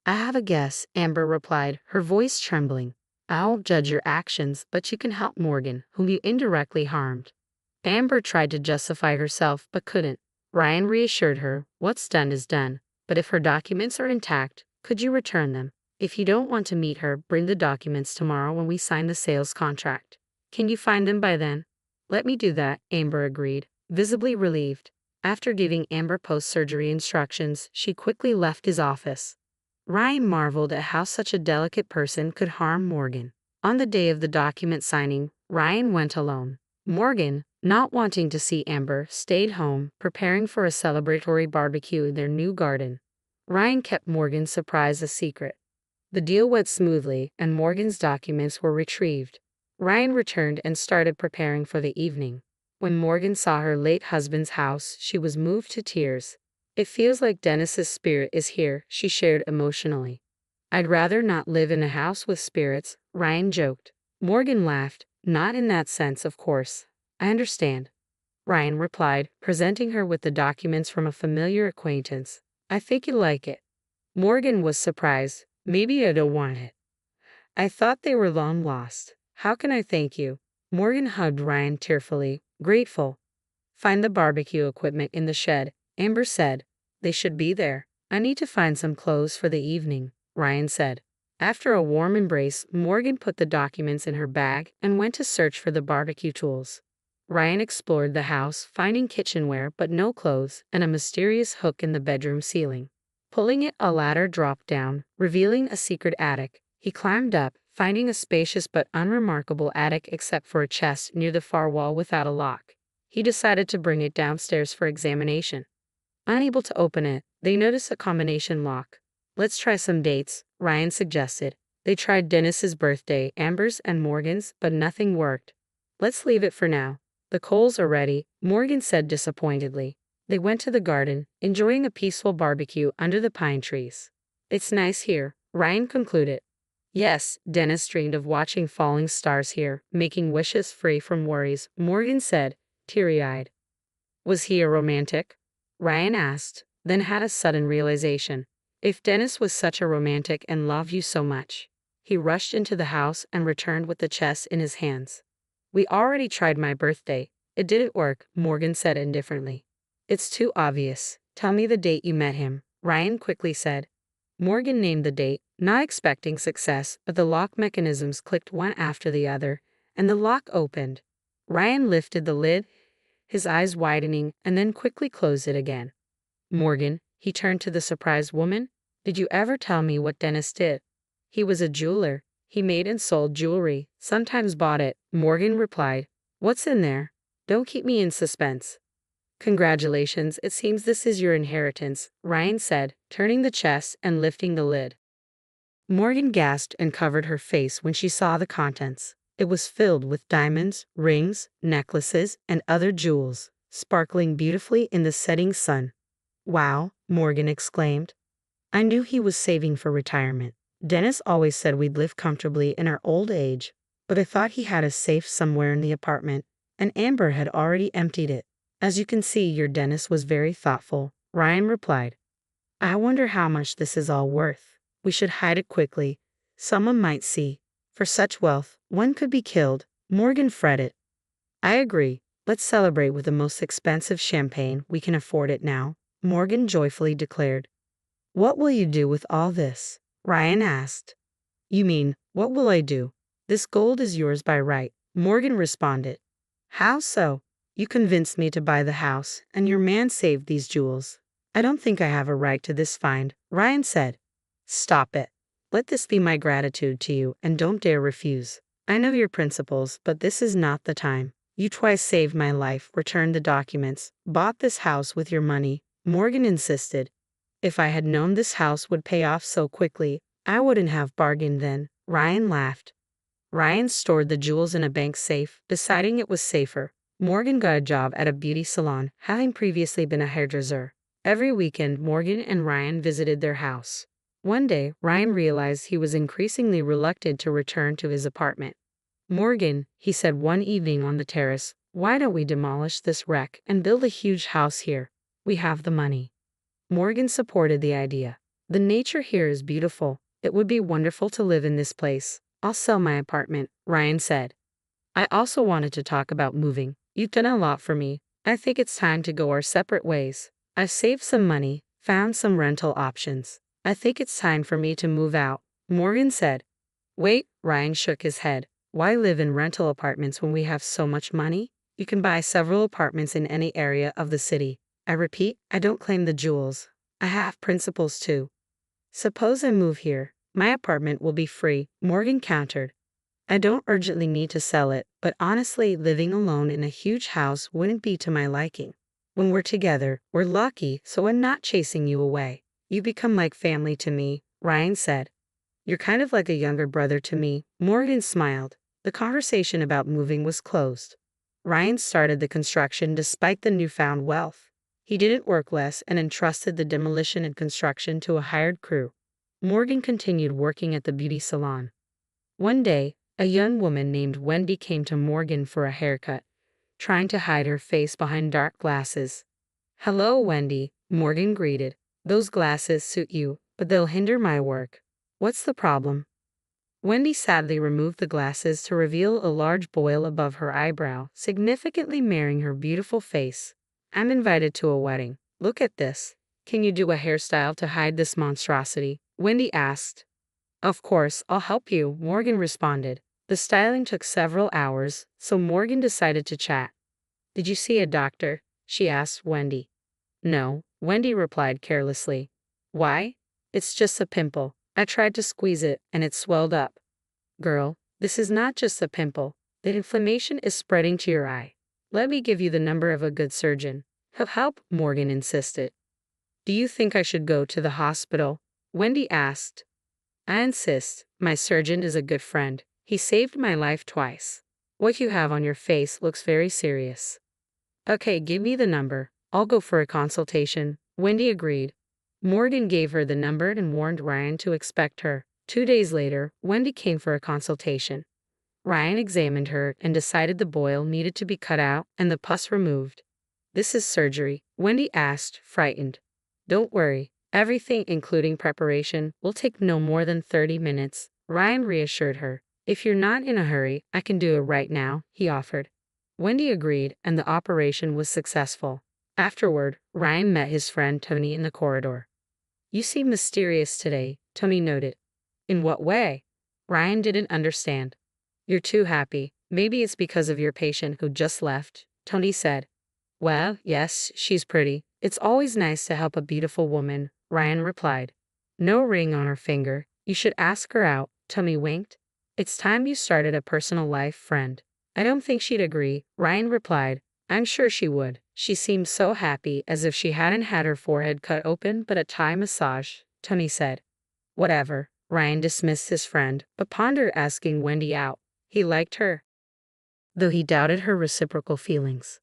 I have a guess, Amber replied, her voice trembling. I won't judge your actions, but you can help Morgan, whom you indirectly harmed. Amber tried to justify herself but couldn't. Ryan reassured her, what's done is done, but if her documents are intact, could you return them? If you don't want to meet her, bring the documents tomorrow when we sign the sales contract. Can you find them by then? Let me do that, Amber agreed, visibly relieved. After giving Amber post-surgery instructions, she quickly left his office. Ryan marveled at how such a delicate person could harm Morgan. On the day of the document signing, Ryan went alone. Morgan, not wanting to see Amber, stayed home, preparing for a celebratory barbecue in their new garden. Ryan kept Morgan's surprise a secret. The deal went smoothly, and Morgan's documents were retrieved. Ryan returned and started preparing for the evening. When Morgan saw her late husband's house, she was moved to tears. It feels like Dennis's spirit is here, she shared emotionally. I'd rather not live in a house with spirits, Ryan joked. Morgan laughed. Not in that sense, of course. I understand. Ryan replied, presenting her with the documents from a familiar acquaintance. I think you'll like it. Morgan was surprised. Maybe I don't want it. I thought they were long lost. How can I thank you? Morgan hugged Ryan tearfully, grateful. Find the barbecue equipment in the shed, Amber said. They should be there. I need to find some clothes for the evening, Ryan said. After a warm embrace, Morgan put the documents in her bag and went to search for the barbecue tools. Ryan explored the house, finding kitchenware but no clothes and a mysterious hook in the bedroom ceiling. Pulling it, a ladder dropped down, revealing a secret attic. He climbed up, finding a spacious but unremarkable attic except for a chest near the far wall without a lock. He decided to bring it downstairs for examination. Unable to open it, they noticed a combination lock. Let's try some dates, Ryan suggested. They tried Dennis's birthday, Amber's and Morgan's, but nothing worked. Let's leave it for now. The coals are ready, Morgan said disappointedly. They went to the garden, enjoying a peaceful barbecue under the pine trees. It's nice here, Ryan concluded. Yes, Dennis dreamed of watching falling stars here, making wishes free from worries, Morgan said, teary-eyed. Was he a romantic? Ryan asked, then had a sudden realization. If Dennis was such a romantic and loved you so much. He rushed into the house and returned with the chest in his hands. We already tried my birthday. It didn't work, Morgan said indifferently. It's too obvious. Tell me the date you met him, Ryan quickly said. Morgan named the date, not expecting success, but the lock mechanisms clicked one after the other, and the lock opened. Ryan lifted the lid, his eyes widening, and then quickly closed it again. Morgan, he turned to the surprised woman. Did you ever tell me what Dennis did? He was a jeweler. He made and sold jewelry, sometimes bought it, Morgan replied. What's in there? Don't keep me in suspense. Congratulations, it seems this is your inheritance, Ryan said, turning the chest and lifting the lid. Morgan gasped and covered her face when she saw the contents. It was filled with diamonds, rings, necklaces, and other jewels, sparkling beautifully in the setting sun. Wow, Morgan exclaimed. I knew he was saving for retirement. Dennis always said we'd live comfortably in our old age, but I thought he had a safe somewhere in the apartment, and Amber had already emptied it. As you can see, your Dennis was very thoughtful, Ryan replied. I wonder how much this is all worth. We should hide it quickly. Someone might see. For such wealth, one could be killed, Morgan fretted. I agree. Let's celebrate with the most expensive champagne. We can afford it now, Morgan joyfully declared. What will you do with all this? Ryan asked. You mean, what will I do? This gold is yours by right, Morgan responded. How so? You convinced me to buy the house, and your man saved these jewels. I don't think I have a right to this find, Ryan said. Stop it. Let this be my gratitude to you, and don't dare refuse. I know your principles, but this is not the time. You twice saved my life, returned the documents, bought this house with your money, Morgan insisted. If I had known this house would pay off so quickly, I wouldn't have bargained then, Ryan laughed. Ryan stored the jewels in a bank safe, deciding it was safer. Morgan got a job at a beauty salon, having previously been a hairdresser. Every weekend, Morgan and Ryan visited their house. One day, Ryan realized he was increasingly reluctant to return to his apartment. Morgan, he said one evening on the terrace, why don't we demolish this wreck and build a huge house here? We have the money. Morgan supported the idea. The nature here is beautiful. It would be wonderful to live in this place. I'll sell my apartment, Ryan said. I also wanted to talk about moving. You've done a lot for me. I think it's time to go our separate ways. I've saved some money, found some rental options. I think it's time for me to move out, Morgan said. Wait, Ryan shook his head. Why live in rental apartments when we have so much money? You can buy several apartments in any area of the city. I repeat, I don't claim the jewels. I have principles too. Suppose I move here. My apartment will be free, Morgan countered. I don't urgently need to sell it, but honestly, living alone in a huge house wouldn't be to my liking. When we're together, we're lucky, so I'm not chasing you away. You become like family to me, Ryan said. You're kind of like a younger brother to me, Morgan smiled. The conversation about moving was closed. Ryan started the construction despite the newfound wealth. He didn't work less and entrusted the demolition and construction to a hired crew. Morgan continued working at the beauty salon. One day, a young woman named Wendy came to Morgan for a haircut, trying to hide her face behind dark glasses. Hello, Wendy, Morgan greeted. Those glasses suit you, but they'll hinder my work. What's the problem? Wendy sadly removed the glasses to reveal a large boil above her eyebrow, significantly marring her beautiful face. I'm invited to a wedding. Look at this. Can you do a hairstyle to hide this monstrosity? Wendy asked. Of course, I'll help you, Morgan responded. The styling took several hours, so Morgan decided to chat. Did you see a doctor? She asked Wendy. No, Wendy replied carelessly. Why? It's just a pimple. I tried to squeeze it, and it swelled up. Girl, this is not just a pimple. The inflammation is spreading to your eye. Let me give you the number of a good surgeon. He'll help, Morgan insisted. Do you think I should go to the hospital? Wendy asked. I insist. My surgeon is a good friend. He saved my life twice. What you have on your face looks very serious. Okay, give me the number. I'll go for a consultation, Wendy agreed. Morgan gave her the number and warned Ryan to expect her. 2 days later, Wendy came for a consultation. Ryan examined her and decided the boil needed to be cut out and the pus removed. This is surgery, Wendy asked, frightened. Don't worry. Everything, including preparation, will take no more than 30 minutes, Ryan reassured her. If you're not in a hurry, I can do it right now, he offered. Wendy agreed, and the operation was successful. Afterward, Ryan met his friend Tony in the corridor. You seem mysterious today, Tony noted. In what way? Ryan didn't understand. You're too happy. Maybe it's because of your patient who just left, Tony said. Well, yes, she's pretty. It's always nice to help a beautiful woman, Ryan replied. No ring on her finger. You should ask her out, Tony winked. It's time you started a personal life, friend. I don't think she'd agree, Ryan replied. I'm sure she would. She seemed so happy, as if she hadn't had her forehead cut open but a Thai massage, Tony said. Whatever, Ryan dismissed his friend, but pondered asking Wendy out. He liked her, though he doubted her reciprocal feelings.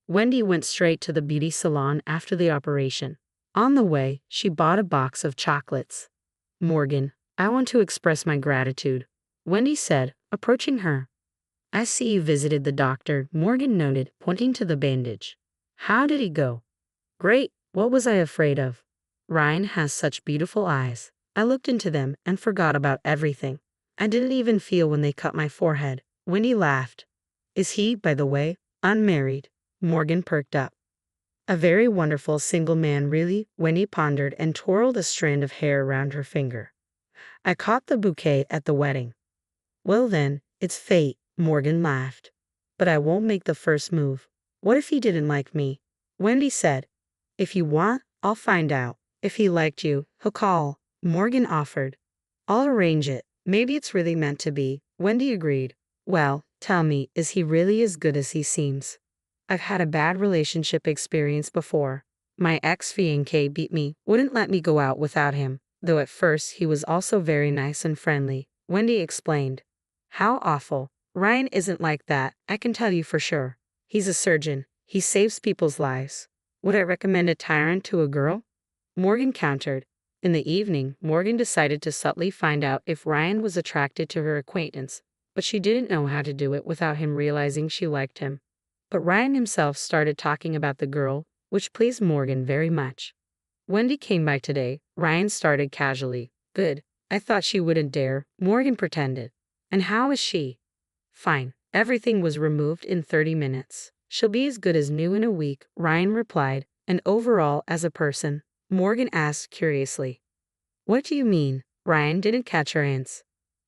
Wendy went straight to the beauty salon after the operation. On the way, she bought a box of chocolates. Morgan, I want to express my gratitude, Wendy said, approaching her. I see you visited the doctor, Morgan noted, pointing to the bandage. How did he go? Great, what was I afraid of? Ryan has such beautiful eyes. I looked into them and forgot about everything. I didn't even feel when they cut my forehead. Wendy laughed. Is he, by the way, unmarried? Morgan perked up. A very wonderful single man, really, Wendy pondered and twirled a strand of hair around her finger. I caught the bouquet at the wedding. Well then, it's fate, Morgan laughed. But I won't make the first move. What if he didn't like me? Wendy said. If you want, I'll find out. If he liked you, he'll call, Morgan offered. I'll arrange it. Maybe it's really meant to be, Wendy agreed. Well, tell me, is he really as good as he seems? I've had a bad relationship experience before. My ex-fiancé beat me, wouldn't let me go out without him, though at first he was also very nice and friendly, Wendy explained. How awful. Ryan isn't like that, I can tell you for sure. He's a surgeon. He saves people's lives. Would I recommend a tyrant to a girl? Morgan countered. In the evening, Morgan decided to subtly find out if Ryan was attracted to her acquaintance, but she didn't know how to do it without him realizing she liked him. But Ryan himself started talking about the girl, which pleased Morgan very much. Wendy came by today, Ryan started casually. Good. I thought she wouldn't dare, Morgan pretended. And how is she? Fine. Everything was removed in 30 minutes. She'll be as good as new in a week, Ryan replied. And overall, as a person? Morgan asked curiously. What do you mean? Ryan didn't catch her answer.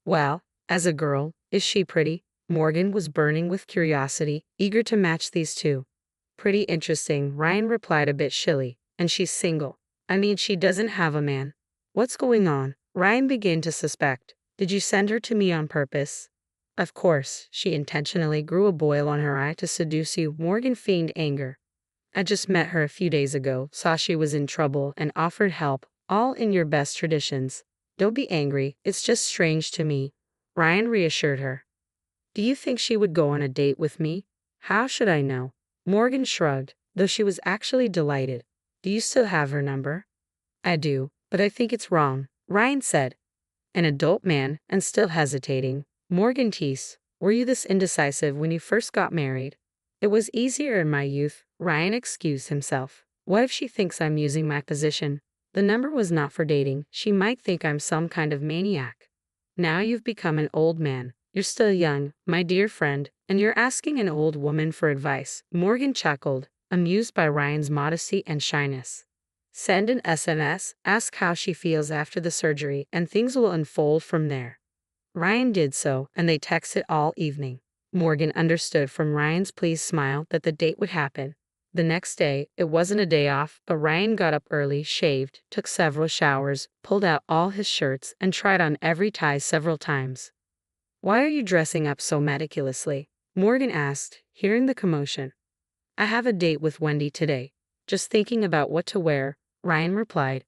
Well, as a girl, is she pretty? Morgan was burning with curiosity, eager to match these two. Pretty interesting, Ryan replied a bit shilly. And she's single. I mean, she doesn't have a man. What's going on? Ryan began to suspect. Did you send her to me on purpose? Of course, she intentionally grew a boil on her eye to seduce you, Morgan feigned anger. I just met her a few days ago, saw she was in trouble, and offered help, all in your best traditions. Don't be angry, it's just strange to me. Ryan reassured her. Do you think she would go on a date with me? How should I know? Morgan shrugged, though she was actually delighted. Do you still have her number? I do, but I think it's wrong, Ryan said. An adult man, and still hesitating. Morgan teased, were you this indecisive when you first got married? It was easier in my youth, Ryan excused himself. What if she thinks I'm using my position? The number was not for dating, she might think I'm some kind of maniac. Now you've become an old man. You're still young, my dear friend, and you're asking an old woman for advice, Morgan chuckled, amused by Ryan's modesty and shyness. Send an SMS, ask how she feels after the surgery, and things will unfold from there. Ryan did so, and they texted all evening. Morgan understood from Ryan's pleased smile that the date would happen. The next day, it wasn't a day off, but Ryan got up early, shaved, took several showers, pulled out all his shirts, and tried on every tie several times. Why are you dressing up so meticulously? Morgan asked, hearing the commotion. I have a date with Wendy today. Just thinking about what to wear, Ryan replied.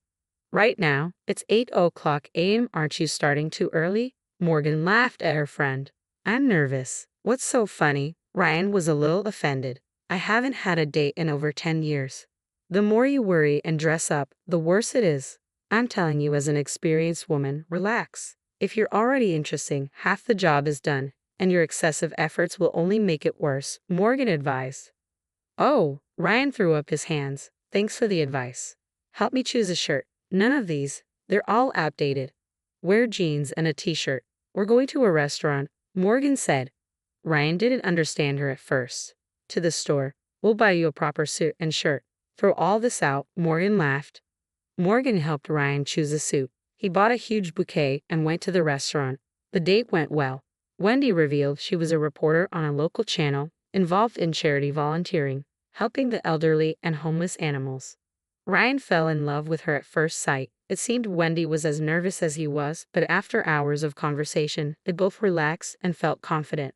Right now, it's 8:00 a.m. Aren't you starting too early? Morgan laughed at her friend. I'm nervous. What's so funny? Ryan was a little offended. I haven't had a date in over 10 years. The more you worry and dress up, the worse it is. I'm telling you as an experienced woman, relax. If you're already interesting, half the job is done, and your excessive efforts will only make it worse, Morgan advised. Oh, Ryan threw up his hands. Thanks for the advice. Help me choose a shirt. None of these. They're all outdated. Wear jeans and a t-shirt. We're going to a restaurant, Morgan said. Ryan didn't understand her at first. To the store. We'll buy you a proper suit and shirt. Throw all this out, Morgan laughed. Morgan helped Ryan choose a suit. He bought a huge bouquet and went to the restaurant. The date went well. Wendy revealed she was a reporter on a local channel, involved in charity volunteering, helping the elderly and homeless animals. Ryan fell in love with her at first sight. It seemed Wendy was as nervous as he was, but after hours of conversation, they both relaxed and felt confident.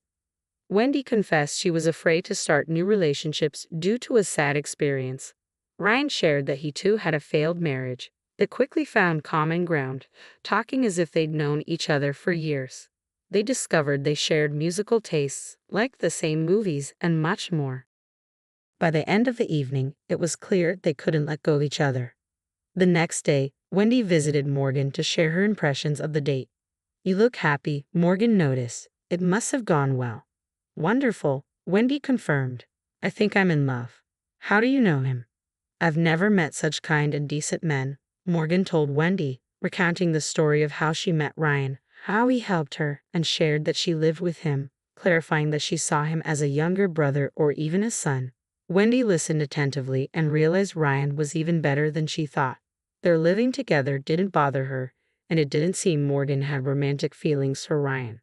Wendy confessed she was afraid to start new relationships due to a sad experience. Ryan shared that he too had a failed marriage. They quickly found common ground, talking as if they'd known each other for years. They discovered they shared musical tastes, liked the same movies, and much more. By the end of the evening, it was clear they couldn't let go of each other. The next day, Wendy visited Morgan to share her impressions of the date. "You look happy," Morgan noticed. "It must have gone well." "Wonderful," Wendy confirmed. "I think I'm in love." "How do you know him?" "I've never met such kind and decent men," Morgan told Wendy, recounting the story of how she met Ryan, how he helped her, and shared that she lived with him, clarifying that she saw him as a younger brother or even a son. Wendy listened attentively and realized Ryan was even better than she thought. Their living together didn't bother her, and it didn't seem Morgan had romantic feelings for Ryan.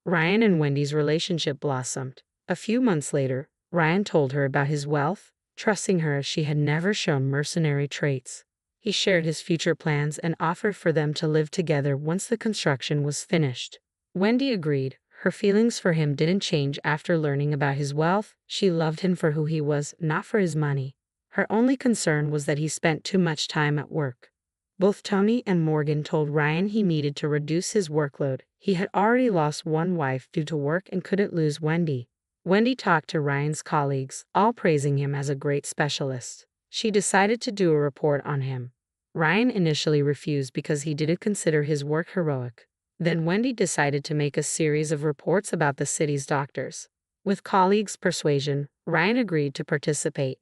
Ryan and Wendy's relationship blossomed. A few months later, Ryan told her about his wealth, trusting her as she had never shown mercenary traits. He shared his future plans and offered for them to live together once the construction was finished. Wendy agreed. Her feelings for him didn't change after learning about his wealth. She loved him for who he was, not for his money. Her only concern was that he spent too much time at work. Both Tony and Morgan told Ryan he needed to reduce his workload. He had already lost one wife due to work and couldn't lose Wendy. Wendy talked to Ryan's colleagues, all praising him as a great specialist. She decided to do a report on him. Ryan initially refused because he didn't consider his work heroic. Then Wendy decided to make a series of reports about the city's doctors. With colleagues' persuasion, Ryan agreed to participate.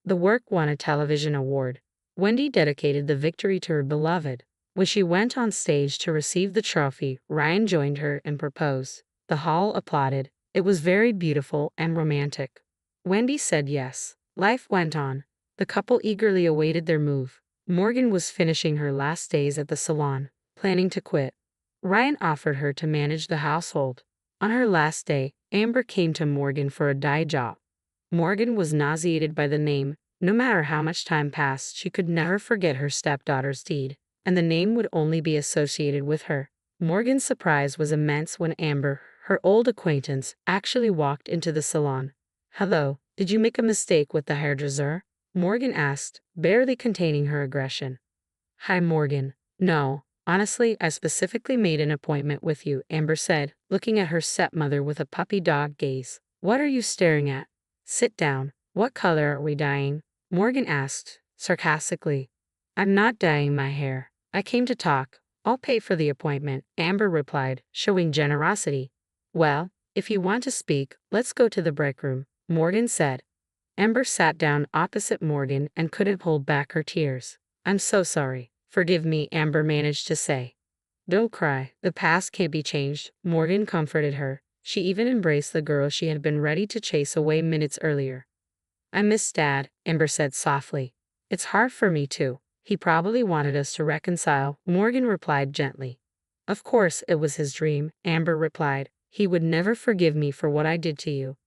The work won a television award. Wendy dedicated the victory to her beloved. When she went on stage to receive the trophy, Ryan joined her and proposed. The hall applauded. It was very beautiful and romantic. Wendy said yes. Life went on. The couple eagerly awaited their move. Morgan was finishing her last days at the salon, planning to quit. Ryan offered her to manage the household. On her last day, Amber came to Morgan for a dye job. Morgan was nauseated by the name. No matter how much time passed, she could never forget her stepdaughter's deed, and the name would only be associated with her. Morgan's surprise was immense when Amber, her old acquaintance, actually walked into the salon. "Hello, did you make a mistake with the hairdresser?" Morgan asked, barely containing her aggression. "Hi, Morgan. No, honestly, I specifically made an appointment with you," Amber said, looking at her stepmother with a puppy dog gaze. "What are you staring at? Sit down. What color are we dyeing?" Morgan asked, sarcastically. "I'm not dyeing my hair. I came to talk. I'll pay for the appointment," Amber replied, showing generosity. "Well, if you want to speak, let's go to the break room," Morgan said. Amber sat down opposite Morgan and couldn't hold back her tears. "I'm so sorry. Forgive me," Amber managed to say. "Don't cry. The past can't be changed," Morgan comforted her. She even embraced the girl she had been ready to chase away minutes earlier. "I miss Dad," Amber said softly. "It's hard for me too. He probably wanted us to reconcile," Morgan replied gently. "Of course it was his dream," Amber replied. "He would never forgive me for what I did to you."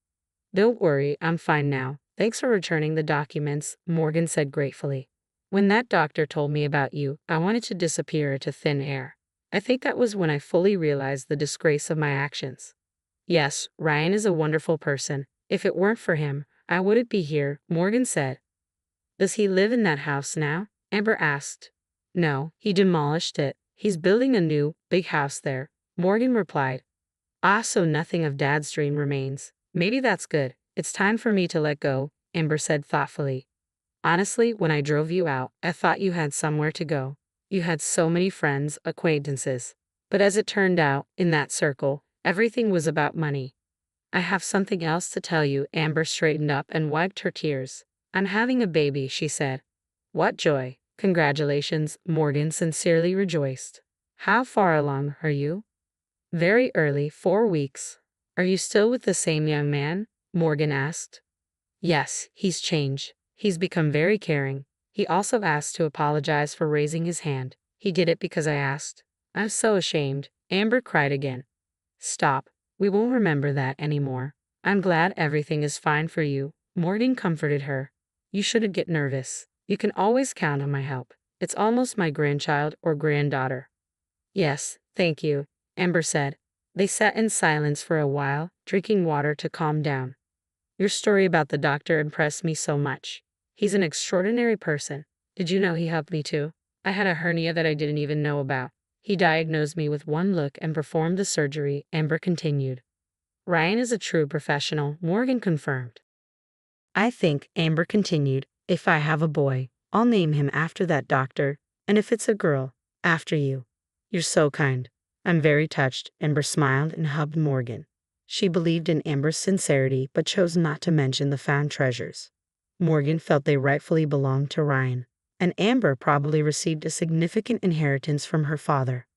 "Don't worry, I'm fine now. Thanks for returning the documents," Morgan said gratefully. "When that doctor told me about you, I wanted to disappear into thin air. I think that was when I fully realized the disgrace of my actions." "Yes, Ryan is a wonderful person. If it weren't for him, I wouldn't be here," Morgan said. "Does he live in that house now?" Amber asked. "No, he demolished it. He's building a new, big house there," Morgan replied. "Ah, so nothing of Dad's dream remains. Maybe that's good. It's time for me to let go," Amber said thoughtfully. "Honestly, when I drove you out, I thought you had somewhere to go. You had so many friends, acquaintances. But as it turned out, in that circle, everything was about money." "I have something else to tell you," Amber straightened up and wiped her tears. "I'm having a baby," she said. "What joy. Congratulations," Morgan sincerely rejoiced. "How far along are you?" "Very early, 4 weeks." "Are you still with the same young man?" Morgan asked. "Yes, he's changed. He's become very caring. He also asked to apologize for raising his hand. He did it because I asked." "I'm so ashamed." Amber cried again. "Stop. We won't remember that anymore. I'm glad everything is fine for you," Morgan comforted her. "You shouldn't get nervous. You can always count on my help. It's almost my grandchild or granddaughter." "Yes, thank you," Amber said. They sat in silence for a while, drinking water to calm down. "Your story about the doctor impressed me so much. He's an extraordinary person. Did you know he helped me too? I had a hernia that I didn't even know about. He diagnosed me with one look and performed the surgery," Amber continued. "Ryan is a true professional," Morgan confirmed. "I think," Amber continued, "if I have a boy, I'll name him after that doctor, and if it's a girl, after you. You're so kind. I'm very touched, Amber smiled and hugged Morgan. She believed in Amber's sincerity but chose not to mention the found treasures. Morgan felt they rightfully belonged to Ryan, and Amber probably received a significant inheritance from her father.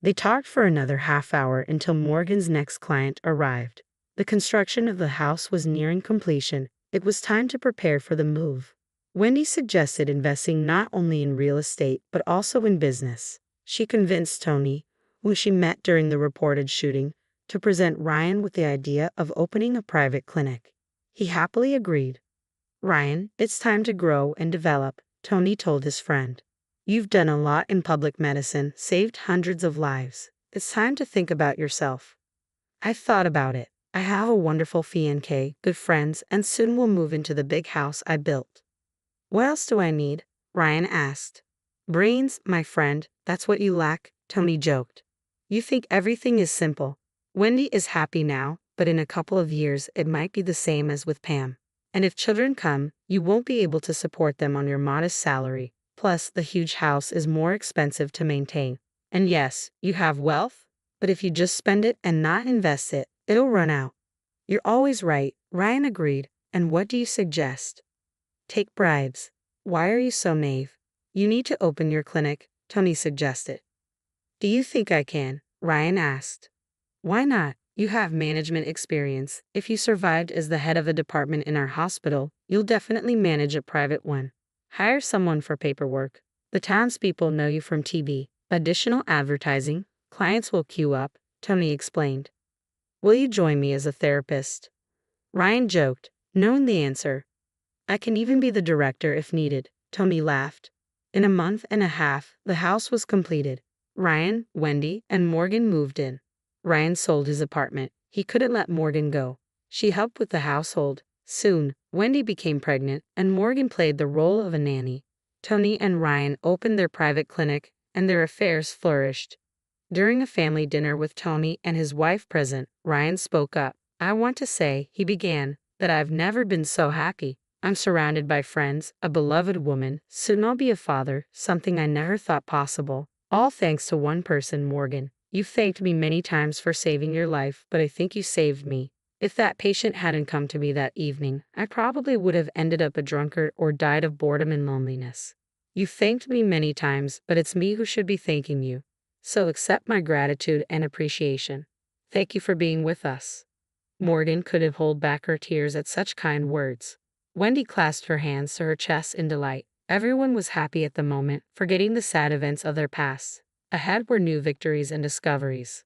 They talked for another half hour until Morgan's next client arrived. The construction of the house was nearing completion. It was time to prepare for the move. Wendy suggested investing not only in real estate but also in business. She convinced Tony, who she met during the reported shooting, to present Ryan with the idea of opening a private clinic. He happily agreed. "Ryan, it's time to grow and develop," Tony told his friend. "You've done a lot in public medicine, saved hundreds of lives. It's time to think about yourself." "I've thought about it. I have a wonderful fiancé, good friends, and soon we'll move into the big house I built." "What else do I need?" Ryan asked. "Brains, my friend, that's what you lack," Tony joked. "You think everything is simple. Wendy is happy now, but in a couple of years it might be the same as with Pam. And if children come, you won't be able to support them on your modest salary. Plus, the huge house is more expensive to maintain. And yes, you have wealth, but if you just spend it and not invest it, it'll run out." "You're always right," Ryan agreed. "And what do you suggest?" "Take bribes." "Why are you so naive?" "You need to open your clinic," Tony suggested. "Do you think I can?" Ryan asked. "Why not? You have management experience. If you survived as the head of a department in our hospital, you'll definitely manage a private one. Hire someone for paperwork. The townspeople know you from TV. Additional advertising. Clients will queue up," Tony explained. "Will you join me as a therapist?" Ryan joked, knowing the answer. "I can even be the director if needed," Tony laughed. In a month and a half, the house was completed. Ryan, Wendy, and Morgan moved in. Ryan sold his apartment. He couldn't let Morgan go. She helped with the household. Soon, Wendy became pregnant, and Morgan played the role of a nanny. Tony and Ryan opened their private clinic, and their affairs flourished. During a family dinner with Tony and his wife present, Ryan spoke up. "I want to say," he began, "that I've never been so happy. I'm surrounded by friends, a beloved woman, soon I'll be a father, something I never thought possible. All thanks to one person, Morgan. You've thanked me many times for saving your life, but I think you saved me. If that patient hadn't come to me that evening, I probably would have ended up a drunkard or died of boredom and loneliness. You've thanked me many times, but it's me who should be thanking you. So accept my gratitude and appreciation. Thank you for being with us." Morgan couldn't hold back her tears at such kind words. Wendy clasped her hands to her chest in delight. Everyone was happy at the moment, forgetting the sad events of their past. Ahead were new victories and discoveries.